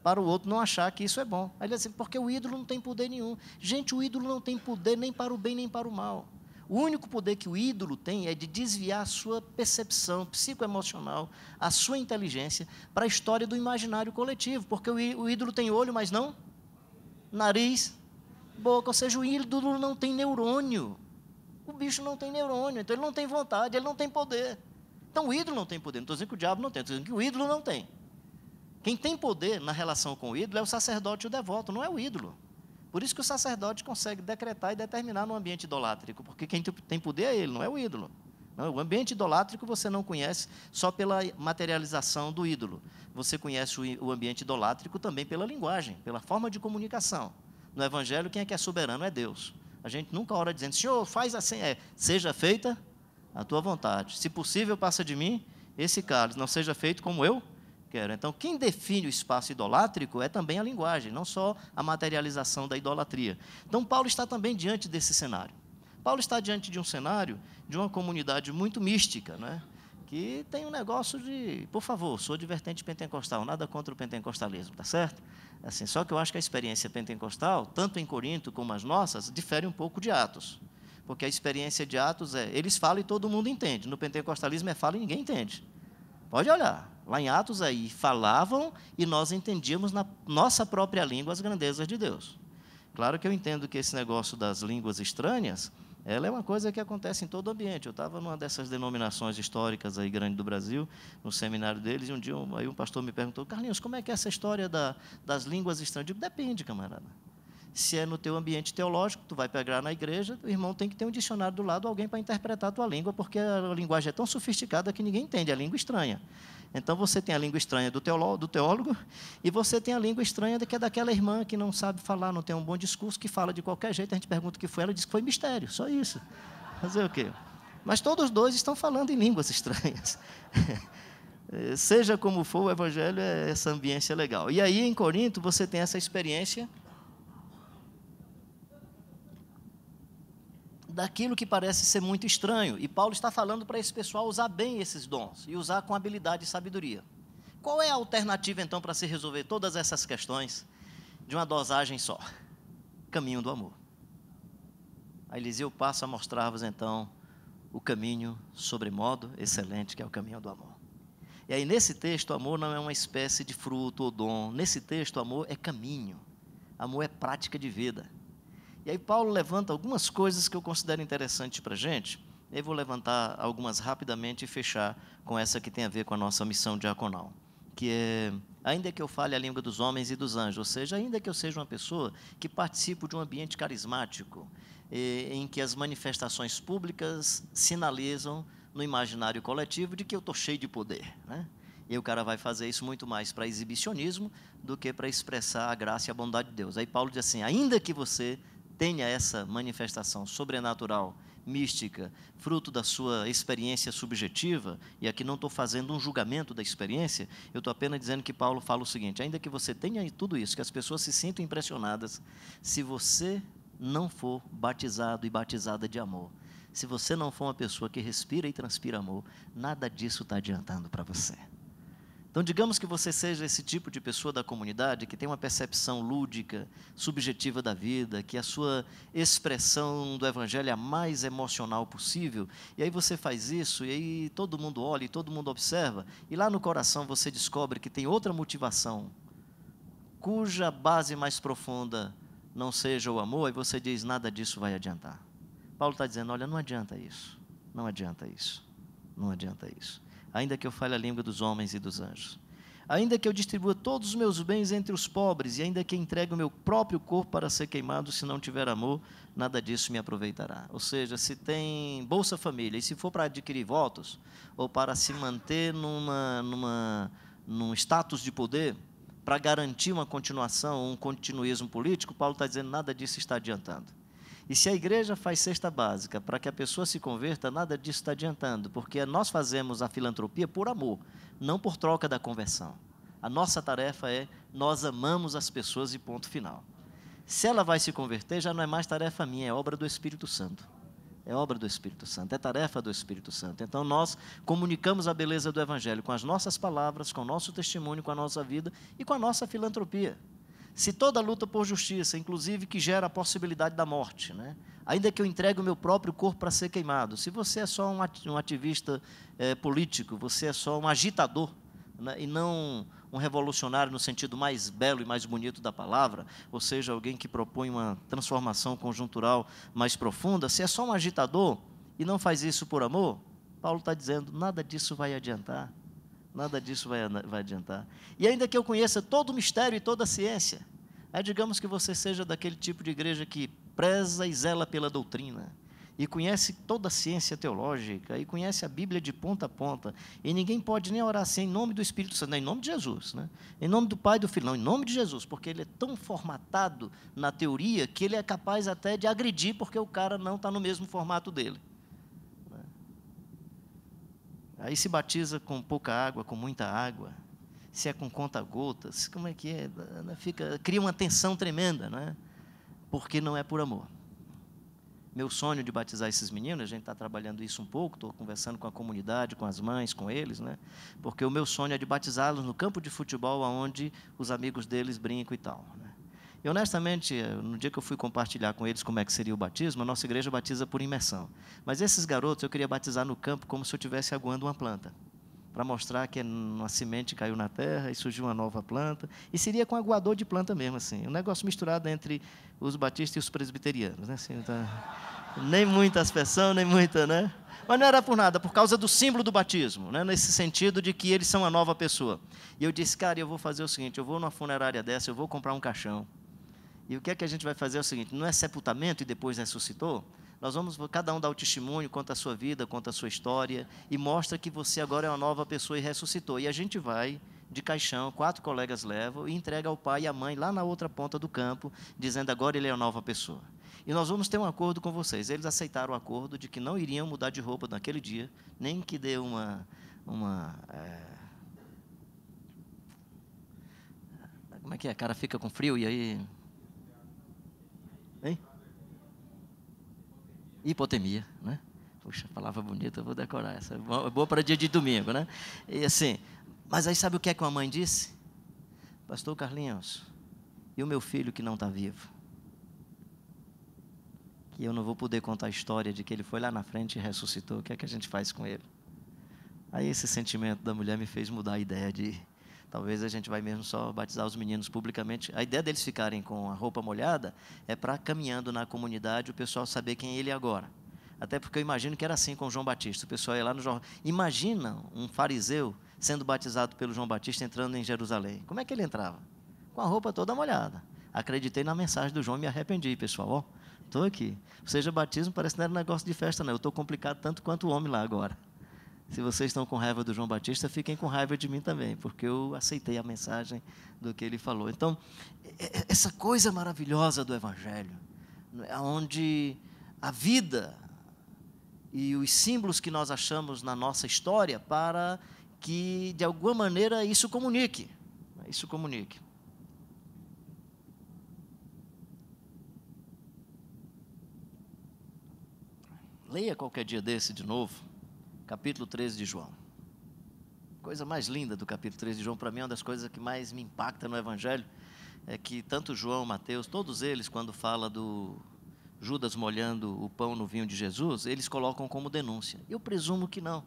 Para o outro não achar que isso é bom. Aí ele diz assim, porque o ídolo não tem poder nenhum. Gente, o ídolo não tem poder nem para o bem, nem para o mal. O único poder que o ídolo tem é de desviar a sua percepção psicoemocional, a sua inteligência, para a história do imaginário coletivo, porque o ídolo tem olho, mas não nariz, boca, ou seja, o ídolo não tem neurônio. O bicho não tem neurônio, então ele não tem vontade, ele não tem poder. Então o ídolo não tem poder, não estou dizendo que o diabo não tem, estou dizendo que o ídolo não tem. Quem tem poder na relação com o ídolo é o sacerdote e o devoto, não é o ídolo. Por isso que o sacerdote consegue decretar e determinar no ambiente idolátrico, porque quem tem poder é ele, não é o ídolo. Não, o ambiente idolátrico você não conhece só pela materialização do ídolo. Você conhece o ambiente idolátrico também pela linguagem, pela forma de comunicação. No Evangelho, quem é que é soberano é Deus. A gente nunca ora dizendo, Senhor, faz assim, seja feita a tua vontade. Se possível, passa de mim esse cálice, não seja feito como eu quero. Então, quem define o espaço idolátrico é também a linguagem, não só a materialização da idolatria. Então, Paulo está também diante desse cenário. Paulo está diante de um cenário de uma comunidade muito mística, né? Que tem um negócio de, por favor, sou de vertente pentecostal, nada contra o pentecostalismo, tá certo? Assim, só que eu acho que a experiência pentecostal, tanto em Corinto como as nossas, difere um pouco de Atos. Porque a experiência de Atos eles falam e todo mundo entende. No pentecostalismo é fala e ninguém entende. Pode olhar, lá em Atos aí falavam e nós entendíamos na nossa própria língua as grandezas de Deus. Claro que eu entendo que esse negócio das línguas estranhas, ela é uma coisa que acontece em todo o ambiente. Eu estava numa dessas denominações históricas aí grande do Brasil, no seminário deles, e um dia aí um pastor me perguntou, Carlinhos, como é que é essa história das línguas estranhas? Eu digo, depende, camarada. Se é no teu ambiente teológico, tu vai pegar na igreja, o irmão tem que ter um dicionário do lado, alguém para interpretar a tua língua, porque a linguagem é tão sofisticada que ninguém entende, é a língua estranha. Então, você tem a língua estranha do teólogo, e você tem a língua estranha que é daquela irmã que não sabe falar, não tem um bom discurso, que fala de qualquer jeito, a gente pergunta o que foi, ela diz que foi mistério, só isso. Fazer o quê? Mas todos os dois estão falando em línguas estranhas. Seja como for, o Evangelho é essa ambiência legal. E aí, em Corinto, você tem essa experiência daquilo que parece ser muito estranho. E Paulo está falando para esse pessoal usar bem esses dons e usar com habilidade e sabedoria. Qual é a alternativa, então, para se resolver todas essas questões de uma dosagem só? Caminho do amor. A Eliseu passa a mostrar-vos, então, o caminho sobremodo excelente, que é o caminho do amor. E aí, nesse texto, o amor não é uma espécie de fruto ou dom. Nesse texto, o amor é caminho. Amor é prática de vida. E aí, Paulo levanta algumas coisas que eu considero interessantes para a gente. Eu vou levantar algumas rapidamente e fechar com essa que tem a ver com a nossa missão diaconal. Que é, ainda que eu fale a língua dos homens e dos anjos, ou seja, ainda que eu seja uma pessoa que participo de um ambiente carismático, em que as manifestações públicas sinalizam no imaginário coletivo de que eu estou cheio de poder, né? E o cara vai fazer isso muito mais para exibicionismo do que para expressar a graça e a bondade de Deus. Aí Paulo diz assim, ainda que você tenha essa manifestação sobrenatural, mística, fruto da sua experiência subjetiva, e aqui não estou fazendo um julgamento da experiência, eu estou apenas dizendo que Paulo fala o seguinte, ainda que você tenha tudo isso, que as pessoas se sintam impressionadas, se você não for batizado e batizada de amor, se você não for uma pessoa que respira e transpira amor, nada disso está adiantando para você. Então, digamos que você seja esse tipo de pessoa da comunidade que tem uma percepção lúdica, subjetiva da vida, que a sua expressão do Evangelho é a mais emocional possível, e aí você faz isso, e aí todo mundo olha e todo mundo observa, e lá no coração você descobre que tem outra motivação, cuja base mais profunda não seja o amor, e você diz, nada disso vai adiantar. Paulo está dizendo, olha, não adianta isso, não adianta isso, não adianta isso. Ainda que eu fale a língua dos homens e dos anjos, ainda que eu distribua todos os meus bens entre os pobres, e ainda que entregue o meu próprio corpo para ser queimado, se não tiver amor, nada disso me aproveitará. Ou seja, se tem Bolsa Família, e se for para adquirir votos, ou para se manter num status de poder, para garantir uma continuação, um continuismo político, Paulo está dizendo, nada disso está adiantando. E se a igreja faz cesta básica para que a pessoa se converta, nada disso está adiantando, porque nós fazemos a filantropia por amor, não por troca da conversão. A nossa tarefa é, nós amamos as pessoas e ponto final. Se ela vai se converter, já não é mais tarefa minha, é obra do Espírito Santo. É obra do Espírito Santo, é tarefa do Espírito Santo. Então, nós comunicamos a beleza do Evangelho com as nossas palavras, com o nosso testemunho, com a nossa vida e com a nossa filantropia. Se toda luta por justiça, inclusive que gera a possibilidade da morte, né? Ainda que eu entregue o meu próprio corpo para ser queimado, se você é só um ativista político, você é só um agitador, né? E não um revolucionário no sentido mais belo e mais bonito da palavra, ou seja, alguém que propõe uma transformação conjuntural mais profunda, se é só um agitador e não faz isso por amor, Paulo está dizendo, nada disso vai adiantar. Nada disso vai adiantar. E ainda que eu conheça todo o mistério e toda a ciência, digamos que você seja daquele tipo de igreja que preza e zela pela doutrina, e conhece toda a ciência teológica, e conhece a Bíblia de ponta a ponta, e ninguém pode nem orar assim, em nome do Espírito Santo, em nome de Jesus, né? Em nome do Pai e do Filho, não, em nome de Jesus, porque ele é tão formatado na teoria, que ele é capaz até de agredir, porque o cara não está no mesmo formato dele. Aí se batiza com pouca água, com muita água, se é com conta-gotas, como é que é? Cria uma tensão tremenda, né? Porque não é por amor. Meu sonho de batizar esses meninos, a gente está trabalhando isso um pouco, estou conversando com a comunidade, com as mães, com eles, né? Porque o meu sonho é de batizá-los no campo de futebol, onde os amigos deles brincam e tal, né? E, honestamente, no dia que eu fui compartilhar com eles como é que seria o batismo, a nossa igreja batiza por imersão. Mas esses garotos eu queria batizar no campo como se eu estivesse aguando uma planta, para mostrar que uma semente caiu na terra e surgiu uma nova planta. E seria com aguador de planta mesmo, assim. Um negócio misturado entre os batistas e os presbiterianos, né? Assim, então, nem muita aspersão, nem muita, né? Mas não era por nada, por causa do símbolo do batismo, né? Nesse sentido de que eles são uma nova pessoa. E eu disse, cara, eu vou fazer o seguinte, eu vou numa funerária dessa, eu vou comprar um caixão. E o que é que a gente vai fazer é o seguinte, não é sepultamento e depois ressuscitou? Nós vamos, cada um dá o testemunho, conta a sua vida, conta a sua história, e mostra que você agora é uma nova pessoa e ressuscitou. E a gente vai, de caixão, 4 colegas levam, e entrega ao pai e à mãe lá na outra ponta do campo, dizendo agora ele é uma nova pessoa. E nós vamos ter um acordo com vocês. Eles aceitaram o acordo de que não iriam mudar de roupa naquele dia, nem que dê Como é que é? A cara fica com frio e aí... Hein? Hipotermia, né? Puxa, palavra bonita, eu vou decorar essa. É boa para dia de domingo, né? E assim, mas aí sabe o que é que uma mãe disse? Pastor Carlinhos, e o meu filho que não está vivo? Que eu não vou poder contar a história de que ele foi lá na frente e ressuscitou. O que é que a gente faz com ele? Aí esse sentimento da mulher me fez mudar a ideia de... Talvez a gente vai mesmo só batizar os meninos publicamente. A ideia deles ficarem com a roupa molhada é para, caminhando na comunidade, o pessoal saber quem ele é agora. Até porque eu imagino que era assim com João Batista. O pessoal ia lá no João... Imagina um fariseu sendo batizado pelo João Batista entrando em Jerusalém. Como é que ele entrava? Com a roupa toda molhada. Acreditei na mensagem do João e me arrependi, pessoal. Ó, estou aqui. Ou seja, batismo parece que não era um negócio de festa, não. Eu estou complicado tanto quanto o homem lá agora. Se vocês estão com raiva do João Batista, fiquem com raiva de mim também, porque eu aceitei a mensagem do que ele falou. Então, essa coisa maravilhosa do Evangelho, onde a vida e os símbolos que nós achamos na nossa história para que, de alguma maneira, isso comunique. Isso comunique. Leia qualquer dia desse de novo, capítulo 13 de João. Coisa mais linda do capítulo 13 de João, para mim, é uma das coisas que mais me impacta no Evangelho, é que tanto João, Mateus, todos eles, quando fala do Judas molhando o pão no vinho de Jesus, eles colocam como denúncia. Eu presumo que não.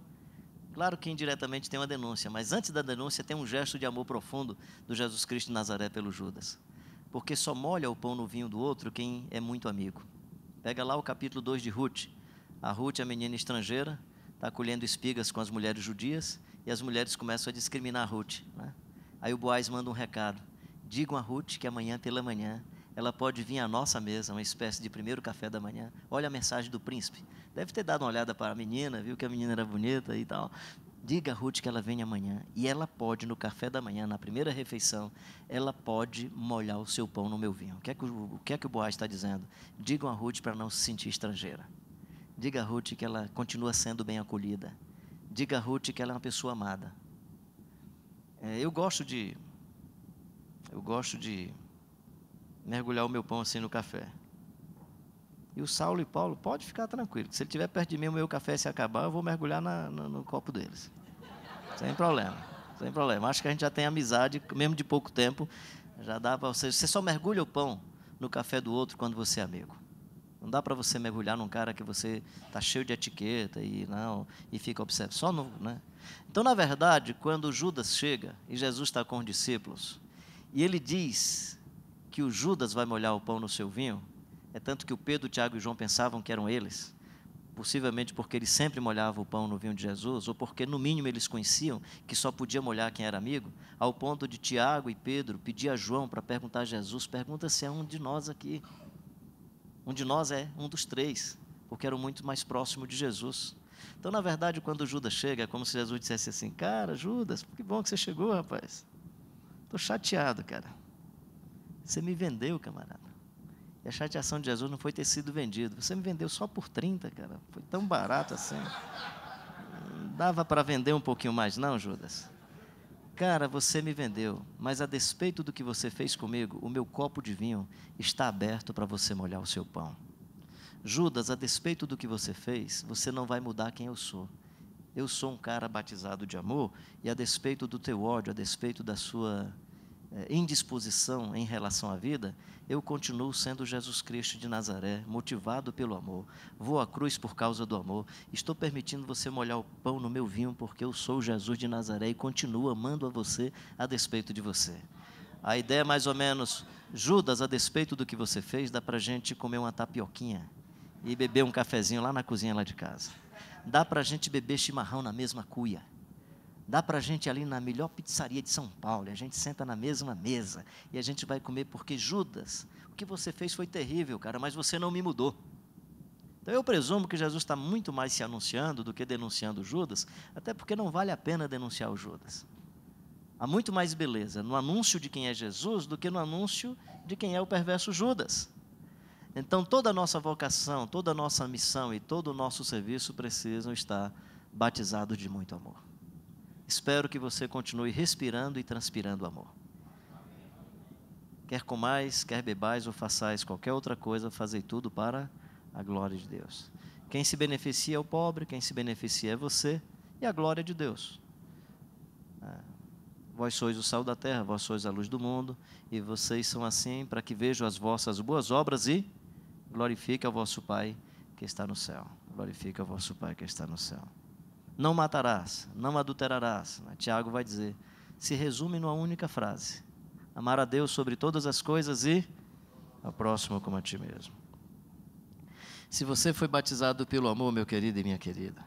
Claro que indiretamente tem uma denúncia, mas antes da denúncia tem um gesto de amor profundo do Jesus Cristo de Nazaré pelo Judas. Porque só molha o pão no vinho do outro quem é muito amigo. Pega lá o capítulo 2 de Ruth. A Ruth, a menina estrangeira, está colhendo espigas com as mulheres judias e as mulheres começam a discriminar a Ruth, né? Aí o Boaz manda um recado: digam a Ruth que amanhã pela manhã ela pode vir à nossa mesa, uma espécie de primeiro café da manhã. Olha a mensagem do príncipe. Deve ter dado uma olhada para a menina, viu que a menina era bonita e tal. Diga a Ruth que ela vem amanhã e ela pode, no café da manhã, na primeira refeição, ela pode molhar o seu pão no meu vinho. O que é que o Boaz está dizendo? Digam a Ruth para não se sentir estrangeira. Diga a Ruth que ela continua sendo bem acolhida. Diga a Ruth que ela é uma pessoa amada. Eu gosto de mergulhar o meu pão assim no café. E o Saulo e Paulo, pode ficar tranquilo. Se ele estiver perto de mim, o meu café se acabar, eu vou mergulhar no copo deles. Sem problema, sem problema. Acho que a gente já tem amizade, mesmo de pouco tempo. Já dá para você só mergulha o pão no café do outro quando você é amigo. Não dá para você mergulhar num cara que você está cheio de etiqueta e fica observando. Só no, né? Então, na verdade, quando Judas chega e Jesus está com os discípulos, e ele diz que o Judas vai molhar o pão no seu vinho, é tanto que o Pedro, Tiago e João pensavam que eram eles, possivelmente porque eles sempre molhavam o pão no vinho de Jesus, ou porque, no mínimo, eles conheciam que só podia molhar quem era amigo, ao ponto de Tiago e Pedro pedir a João para perguntar a Jesus: pergunta se é um de nós aqui. Um de nós é um dos três, porque era muito mais próximo de Jesus. Então, na verdade, quando Judas chega, é como se Jesus dissesse assim: cara, Judas, que bom que você chegou, rapaz. Estou chateado, cara. Você me vendeu, camarada. E a chateação de Jesus não foi ter sido vendido. Você me vendeu só por 30, cara. Foi tão barato assim. Não dava para vender um pouquinho mais, não, Judas? Cara, você me vendeu, mas a despeito do que você fez comigo, o meu copo de vinho está aberto para você molhar o seu pão. Judas, a despeito do que você fez, você não vai mudar quem eu sou. Eu sou um cara batizado de amor, e a despeito do teu ódio, a despeito da sua indisposição em relação à vida, eu continuo sendo Jesus Cristo de Nazaré, motivado pelo amor. Vou à cruz por causa do amor. Estou permitindo você molhar o pão no meu vinho, porque eu sou Jesus de Nazaré e continuo amando a você a despeito de você. A ideia é mais ou menos: Judas, a despeito do que você fez, dá para a gente comer uma tapioquinha e beber um cafezinho lá na cozinha lá de casa. Dá para a gente beber chimarrão na mesma cuia. Dá para a gente ir ali na melhor pizzaria de São Paulo, a gente senta na mesma mesa e a gente vai comer, porque Judas, o que você fez foi terrível, cara, mas você não me mudou. Então eu presumo que Jesus está muito mais se anunciando do que denunciando Judas, até porque não vale a pena denunciar o Judas. Há muito mais beleza no anúncio de quem é Jesus do que no anúncio de quem é o perverso Judas. Então toda a nossa vocação, toda a nossa missão e todo o nosso serviço precisam estar batizados de muito amor. Espero que você continue respirando e transpirando amor. quer comais, quer bebais ou façais qualquer outra coisa, fazei tudo para a glória de Deus. Quem se beneficia é o pobre, quem se beneficia é você e a glória de Deus. Vós sois o sal da terra, vós sois a luz do mundo, e vocês são assim para que vejam as vossas boas obras e glorifique ao vosso Pai que está no céu. Glorifique ao vosso Pai que está no céu. Não matarás, não adulterarás. Tiago vai dizer, se resume numa única frase: amar a Deus sobre todas as coisas e ao próximo como a ti mesmo. Se você foi batizado pelo amor, meu querido e minha querida,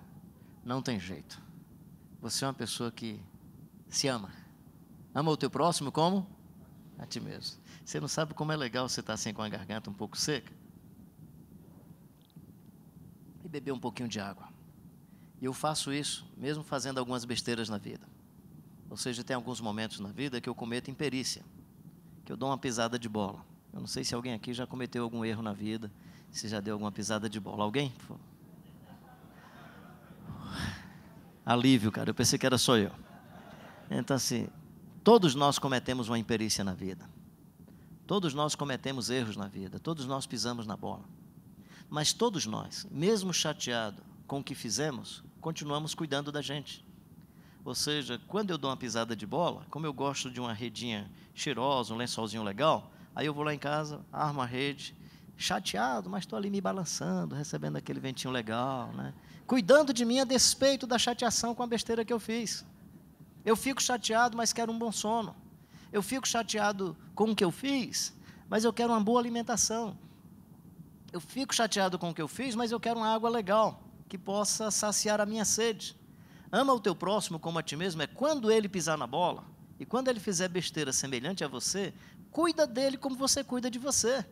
não tem jeito. Você é uma pessoa que se ama. Ama o teu próximo como a ti mesmo. Você não sabe como é legal você estar assim com a garganta um pouco seca? E beber um pouquinho de água. E eu faço isso, mesmo fazendo algumas besteiras na vida. Ou seja, tem alguns momentos na vida que eu cometo imperícia, que eu dou uma pisada de bola. Eu não sei se alguém aqui já cometeu algum erro na vida, se já deu alguma pisada de bola. Alguém? Alívio, cara, eu pensei que era só eu. Então, assim, todos nós cometemos uma imperícia na vida. Todos nós cometemos erros na vida, todos nós pisamos na bola. Mas todos nós, mesmo chateado com o que fizemos, continuamos cuidando da gente. Ou seja, quando eu dou uma pisada de bola, como eu gosto de uma redinha cheirosa, um lençolzinho legal, aí eu vou lá em casa, armo a rede, chateado, mas estou ali me balançando, recebendo aquele ventinho legal, né? Cuidando de mim a despeito da chateação com a besteira que eu fiz. Eu fico chateado, mas quero um bom sono. Eu fico chateado com o que eu fiz, mas eu quero uma boa alimentação. Eu fico chateado com o que eu fiz, mas eu quero uma água legal, que possa saciar a minha sede. Ama o teu próximo como a ti mesmo, é quando ele pisar na bola, e quando ele fizer besteira semelhante a você, cuida dele como você cuida de você.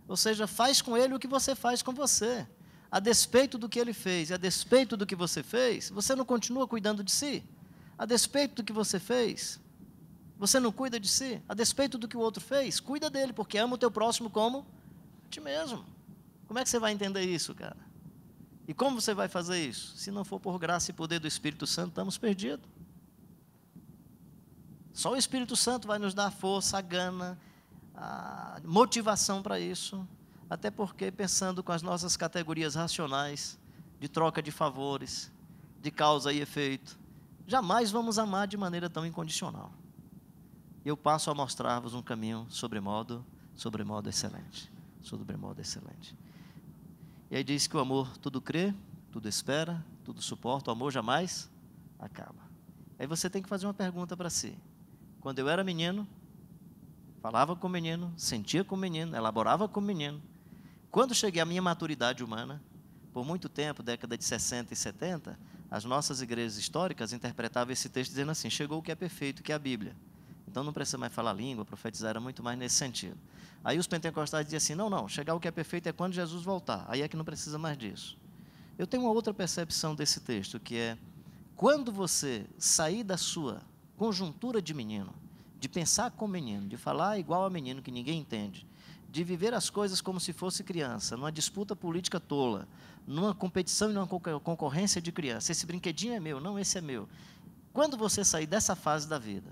Ou seja, faz com ele o que você faz com você. A despeito do que ele fez e a despeito do que você fez, você não continua cuidando de si? A despeito do que você fez, você não cuida de si? A despeito do que o outro fez, cuida dele, porque ama o teu próximo como a ti mesmo. Como é que você vai entender isso, cara? E como você vai fazer isso? Se não for por graça e poder do Espírito Santo, estamos perdidos. Só o Espírito Santo vai nos dar a força, a gana, a motivação para isso. Até porque, pensando com as nossas categorias racionais, de troca de favores, de causa e efeito, jamais vamos amar de maneira tão incondicional. E eu passo a mostrar-vos um caminho sobremodo excelente. Sobremodo excelente. E aí diz que o amor tudo crê, tudo espera, tudo suporta, o amor jamais acaba. Aí você tem que fazer uma pergunta para si. Quando eu era menino, falava com o menino, sentia com o menino, elaborava com o menino. Quando cheguei à minha maturidade humana, por muito tempo, década de 60 e 70, as nossas igrejas históricas interpretavam esse texto dizendo assim, chegou o que é perfeito, que é a Bíblia. Então não precisa mais falar língua, profetizar, era muito mais nesse sentido. Aí os pentecostais diziam assim, não, chegar o que é perfeito é quando Jesus voltar, aí é que não precisa mais disso. Eu tenho uma outra percepção desse texto, que é, quando você sair da sua conjuntura de menino, de pensar como menino, de falar igual a menino que ninguém entende, de viver as coisas como se fosse criança, numa disputa política tola, numa competição e numa concorrência de criança, esse brinquedinho é meu, não, esse é meu. Quando você sair dessa fase da vida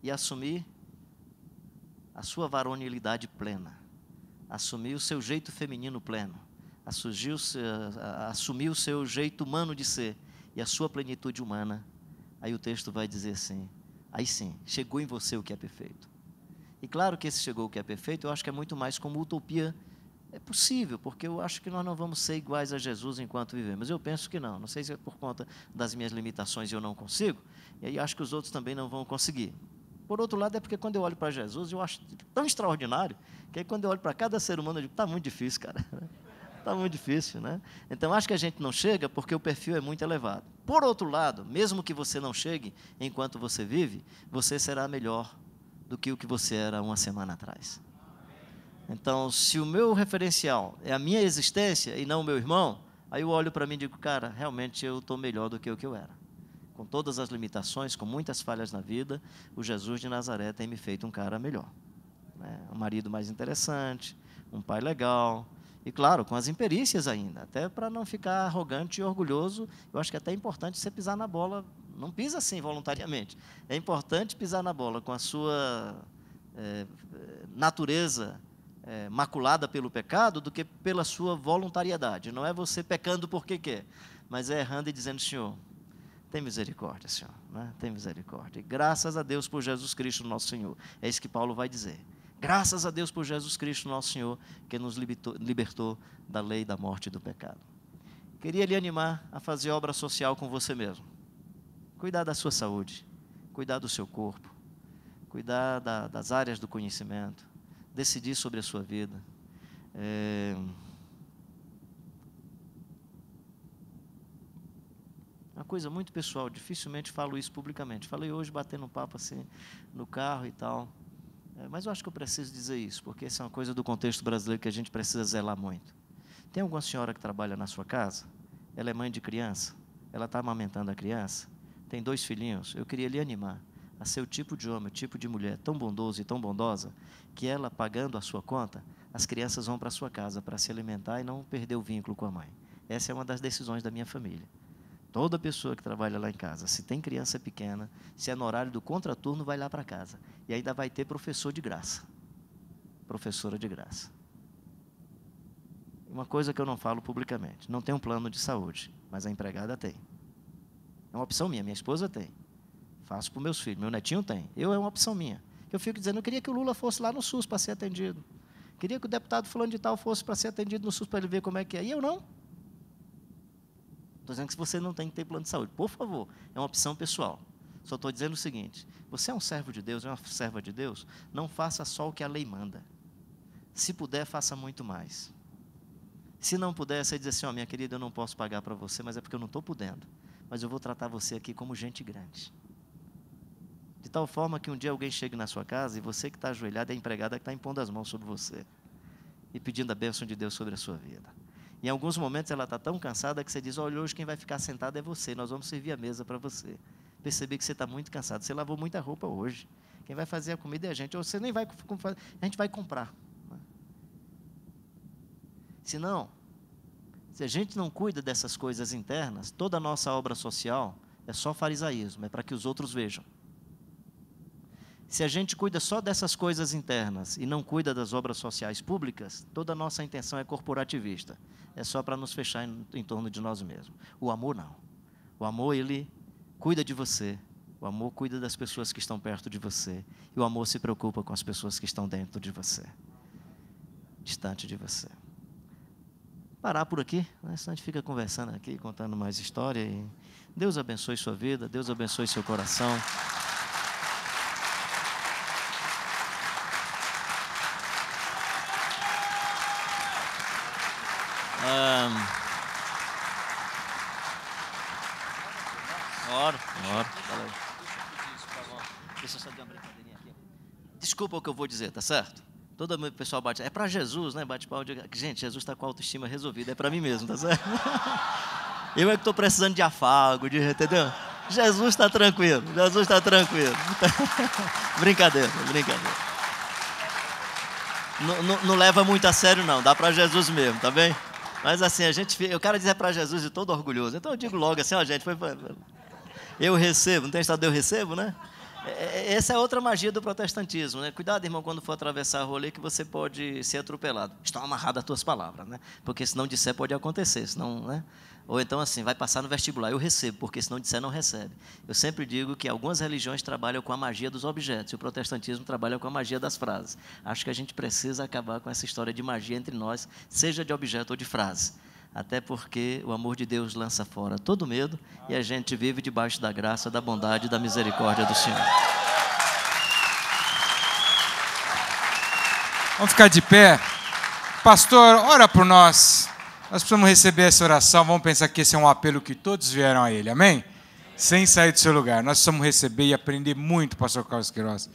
e assumir a sua varonilidade plena, assumir o seu jeito feminino pleno, assumir o seu jeito humano de ser e a sua plenitude humana, aí o texto vai dizer assim, aí sim, chegou em você o que é perfeito. E claro que esse chegou o que é perfeito, eu acho que é muito mais como utopia. É possível, porque eu acho que nós não vamos ser iguais a Jesus enquanto vivemos. Eu penso que não sei se é por conta das minhas limitações e eu não consigo, e aí acho que os outros também não vão conseguir. Por outro lado, é porque quando eu olho para Jesus, eu acho tão extraordinário, que aí quando eu olho para cada ser humano, eu digo, está muito difícil, cara. Está muito difícil, né? Então, acho que a gente não chega porque o perfil é muito elevado. Por outro lado, mesmo que você não chegue enquanto você vive, você será melhor do que o que você era uma semana atrás. Então, se o meu referencial é a minha existência e não o meu irmão, aí eu olho para mim e digo, cara, realmente eu estou melhor do que o que eu era. Com todas as limitações, com muitas falhas na vida, o Jesus de Nazaré tem me feito um cara melhor. Um marido mais interessante, um pai legal, e claro, com as imperícias ainda, até para não ficar arrogante e orgulhoso, eu acho que é até importante você pisar na bola, não pisa assim voluntariamente, é importante pisar na bola com a sua natureza maculada pelo pecado do que pela sua voluntariedade. Não é você pecando porque quer, mas é errando e dizendo: Senhor, tem misericórdia, Senhor, né? Tem misericórdia. E graças a Deus por Jesus Cristo, nosso Senhor. É isso que Paulo vai dizer. Graças a Deus por Jesus Cristo, nosso Senhor, que nos libertou da lei, da morte e do pecado. Queria lhe animar a fazer obra social com você mesmo. Cuidar da sua saúde, cuidar do seu corpo, cuidar das áreas do conhecimento, decidir sobre a sua vida. Uma coisa muito pessoal, dificilmente falo isso publicamente. Falei hoje batendo um papo assim no carro e tal. Mas eu acho que eu preciso dizer isso, porque essa é uma coisa do contexto brasileiro que a gente precisa zelar muito. Tem alguma senhora que trabalha na sua casa? Ela é mãe de criança? Ela está amamentando a criança? Tem 2 filhinhos? Eu queria lhe animar a ser o tipo de homem, o tipo de mulher tão bondoso e tão bondosa, que ela, pagando a sua conta, as crianças vão para a sua casa para se alimentar e não perder o vínculo com a mãe. Essa é uma das decisões da minha família. Toda pessoa que trabalha lá em casa, se tem criança pequena, se é no horário do contraturno, vai lá para casa. E ainda vai ter professor de graça. Professora de graça. Uma coisa que eu não falo publicamente: não tem um plano de saúde, mas a empregada tem. É uma opção minha esposa tem. Faço para os meus filhos, meu netinho tem. É uma opção minha. Eu fico dizendo: eu queria que o Lula fosse lá no SUS para ser atendido. Queria que o deputado fulano de tal fosse para ser atendido no SUS para ele ver como é que é. E eu não. Estou dizendo que você não tem que ter plano de saúde. Por favor, é uma opção pessoal. Só estou dizendo o seguinte: você é um servo de Deus, é uma serva de Deus, não faça só o que a lei manda. Se puder, faça muito mais. Se não puder, você diz assim: minha querida, eu não posso pagar para você, mas é porque eu não estou podendo. Mas eu vou tratar você aqui como gente grande. De tal forma que um dia alguém chegue na sua casa e você que está ajoelhado é a empregada que está impondo as mãos sobre você e pedindo a bênção de Deus sobre a sua vida. Em alguns momentos ela está tão cansada que você diz: olha, hoje quem vai ficar sentado é você, nós vamos servir a mesa para você. Percebi que você está muito cansado, você lavou muita roupa hoje. Quem vai fazer a comida é a gente, ou você nem vai fazer, a gente vai comprar. Senão, se a gente não cuida dessas coisas internas, toda a nossa obra social é só farisaísmo, é para que os outros vejam. Se a gente cuida só dessas coisas internas e não cuida das obras sociais públicas, toda a nossa intenção é corporativista. É só para nos fechar em torno de nós mesmos. O amor não. O amor, ele cuida de você. O amor cuida das pessoas que estão perto de você. E o amor se preocupa com as pessoas que estão dentro de você, distante de você. Parar por aqui, né? Senão a gente fica conversando aqui, contando mais história. E Deus abençoe sua vida, Deus abençoe seu coração. Ora. Deixa eu só dar uma brincadeirinha aqui. Desculpa o que eu vou dizer, tá certo? Todo o pessoal bate, é para Jesus, né? Bate pau. Gente, Jesus está com a autoestima resolvida, é para mim mesmo, tá certo? Eu é que estou precisando de afago, entendeu? Jesus está tranquilo, Jesus está tranquilo. Brincadeira. Não leva muito a sério, não, dá para Jesus mesmo, tá bem? Mas assim, eu quero dizer para Jesus e todo orgulhoso. Então eu digo logo assim: gente, eu recebo, não tem estado eu recebo, né? Essa é outra magia do protestantismo, né? Cuidado, irmão, quando for atravessar a rua, que você pode ser atropelado. Estão amarradas as tuas palavras, né? Porque se não disser, pode acontecer, senão, né? Ou então assim, vai passar no vestibular, eu recebo, porque se não disser, não recebe. Eu sempre digo que algumas religiões trabalham com a magia dos objetos, e o protestantismo trabalha com a magia das frases. Acho que a gente precisa acabar com essa história de magia entre nós, seja de objeto ou de frase. Até porque o amor de Deus lança fora todo medo e a gente vive debaixo da graça, da bondade e da misericórdia do Senhor. Vamos ficar de pé. Pastor, ora por nós. Nós precisamos receber essa oração. Vamos pensar que esse é um apelo que todos vieram a Ele. Amém? Sem sair do seu lugar. Nós precisamos receber e aprender muito, pastor Carlos Queiroz.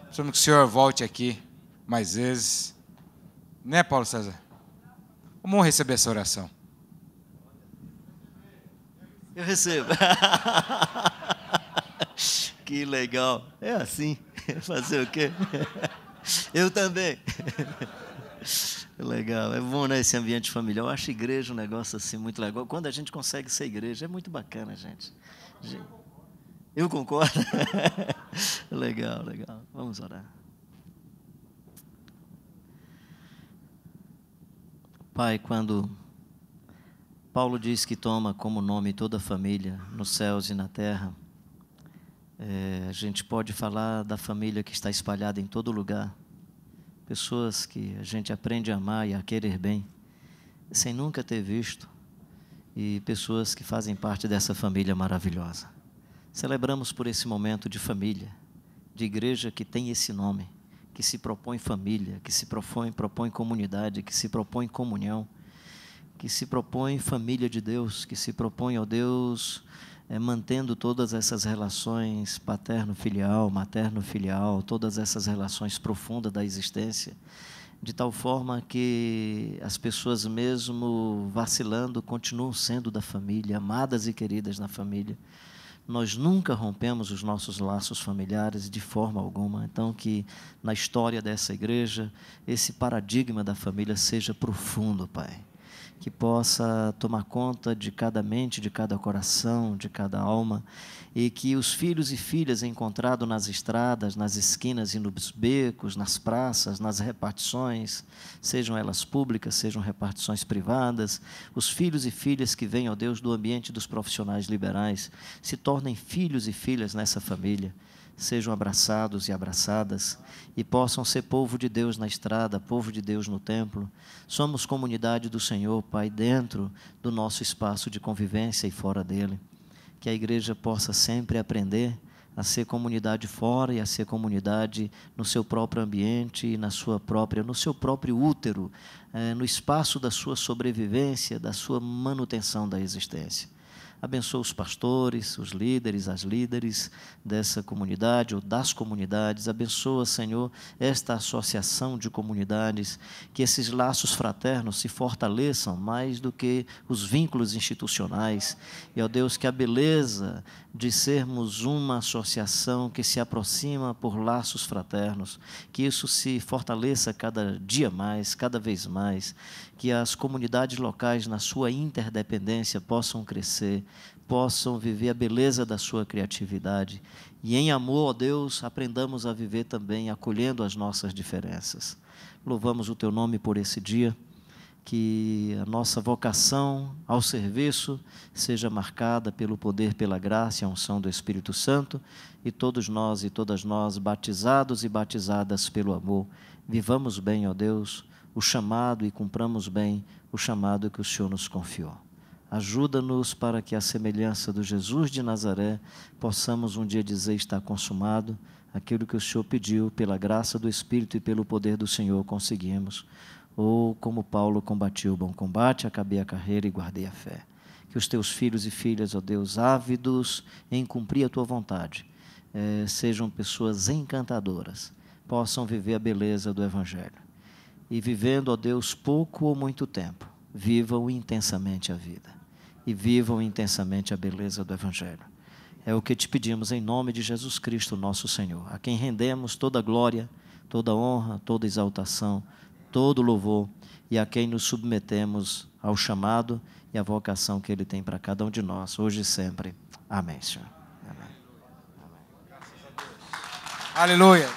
Precisamos que o Senhor volte aqui mais vezes. Né, Paulo César? Vamos receber essa oração. Eu recebo. Que legal. É assim. Fazer o quê? Eu também. Legal. É bom, né, esse ambiente familiar. Eu acho igreja um negócio assim muito legal. Quando a gente consegue ser igreja, é muito bacana, gente. Eu concordo. Legal. Vamos orar. Pai, quando Paulo diz que toma como nome toda a família, nos céus e na terra, a gente pode falar da família que está espalhada em todo lugar, pessoas que a gente aprende a amar e a querer bem, sem nunca ter visto, e pessoas que fazem parte dessa família maravilhosa. Celebramos por esse momento de família, de igreja que tem esse nome, que se propõe família, que se propõe comunidade, que se propõe comunhão, que se propõe família de Deus, que se propõe, ó Deus, mantendo todas essas relações paterno-filial, materno-filial, todas essas relações profundas da existência, de tal forma que as pessoas, mesmo vacilando, continuam sendo da família, amadas e queridas na família. Nós nunca rompemos os nossos laços familiares de forma alguma. Então, que na história dessa igreja, esse paradigma da família seja profundo, Pai. Que possa tomar conta de cada mente, de cada coração, de cada alma, e que os filhos e filhas encontrados nas estradas, nas esquinas e nos becos, nas praças, nas repartições, sejam elas públicas, sejam repartições privadas, os filhos e filhas que vêm, ó Deus, do ambiente dos profissionais liberais, se tornem filhos e filhas nessa família, sejam abraçados e abraçadas e possam ser povo de Deus na estrada, povo de Deus no templo. Somos comunidade do Senhor, Pai, dentro do nosso espaço de convivência e fora dele. Que a igreja possa sempre aprender a ser comunidade fora e a ser comunidade no seu próprio ambiente e no seu próprio útero, no espaço da sua sobrevivência, da sua manutenção da existência. Abençoa os pastores, os líderes, as líderes dessa comunidade ou das comunidades. Abençoa, Senhor, esta associação de comunidades, que esses laços fraternos se fortaleçam mais do que os vínculos institucionais. E, ó Deus, que a beleza de sermos uma associação que se aproxima por laços fraternos, que isso se fortaleça cada dia mais, cada vez mais, que as comunidades locais, na sua interdependência, possam crescer, possam viver a beleza da sua criatividade. E em amor, ó Deus, aprendamos a viver também acolhendo as nossas diferenças. Louvamos o Teu nome por esse dia, que a nossa vocação ao serviço seja marcada pelo poder, pela graça e a unção do Espírito Santo, e todos nós e todas nós, batizados e batizadas pelo amor, vivamos bem, ó Deus, o chamado e cumpramos bem o chamado que o Senhor nos confiou. Ajuda-nos para que, à semelhança do Jesus de Nazaré, possamos um dia dizer: está consumado, aquilo que o Senhor pediu, pela graça do Espírito e pelo poder do Senhor conseguimos. Ou como Paulo: combati o bom combate, acabei a carreira e guardei a fé. Que os teus filhos e filhas, ó Deus, ávidos em cumprir a tua vontade, sejam pessoas encantadoras, possam viver a beleza do Evangelho. E vivendo, ó Deus, pouco ou muito tempo, vivam intensamente a vida. E vivam intensamente a beleza do Evangelho. É o que te pedimos em nome de Jesus Cristo, nosso Senhor, a quem rendemos toda glória, toda honra, toda exaltação, todo louvor, e a quem nos submetemos ao chamado e à vocação que Ele tem para cada um de nós, hoje e sempre. Amém, Senhor. Amém. Aleluia.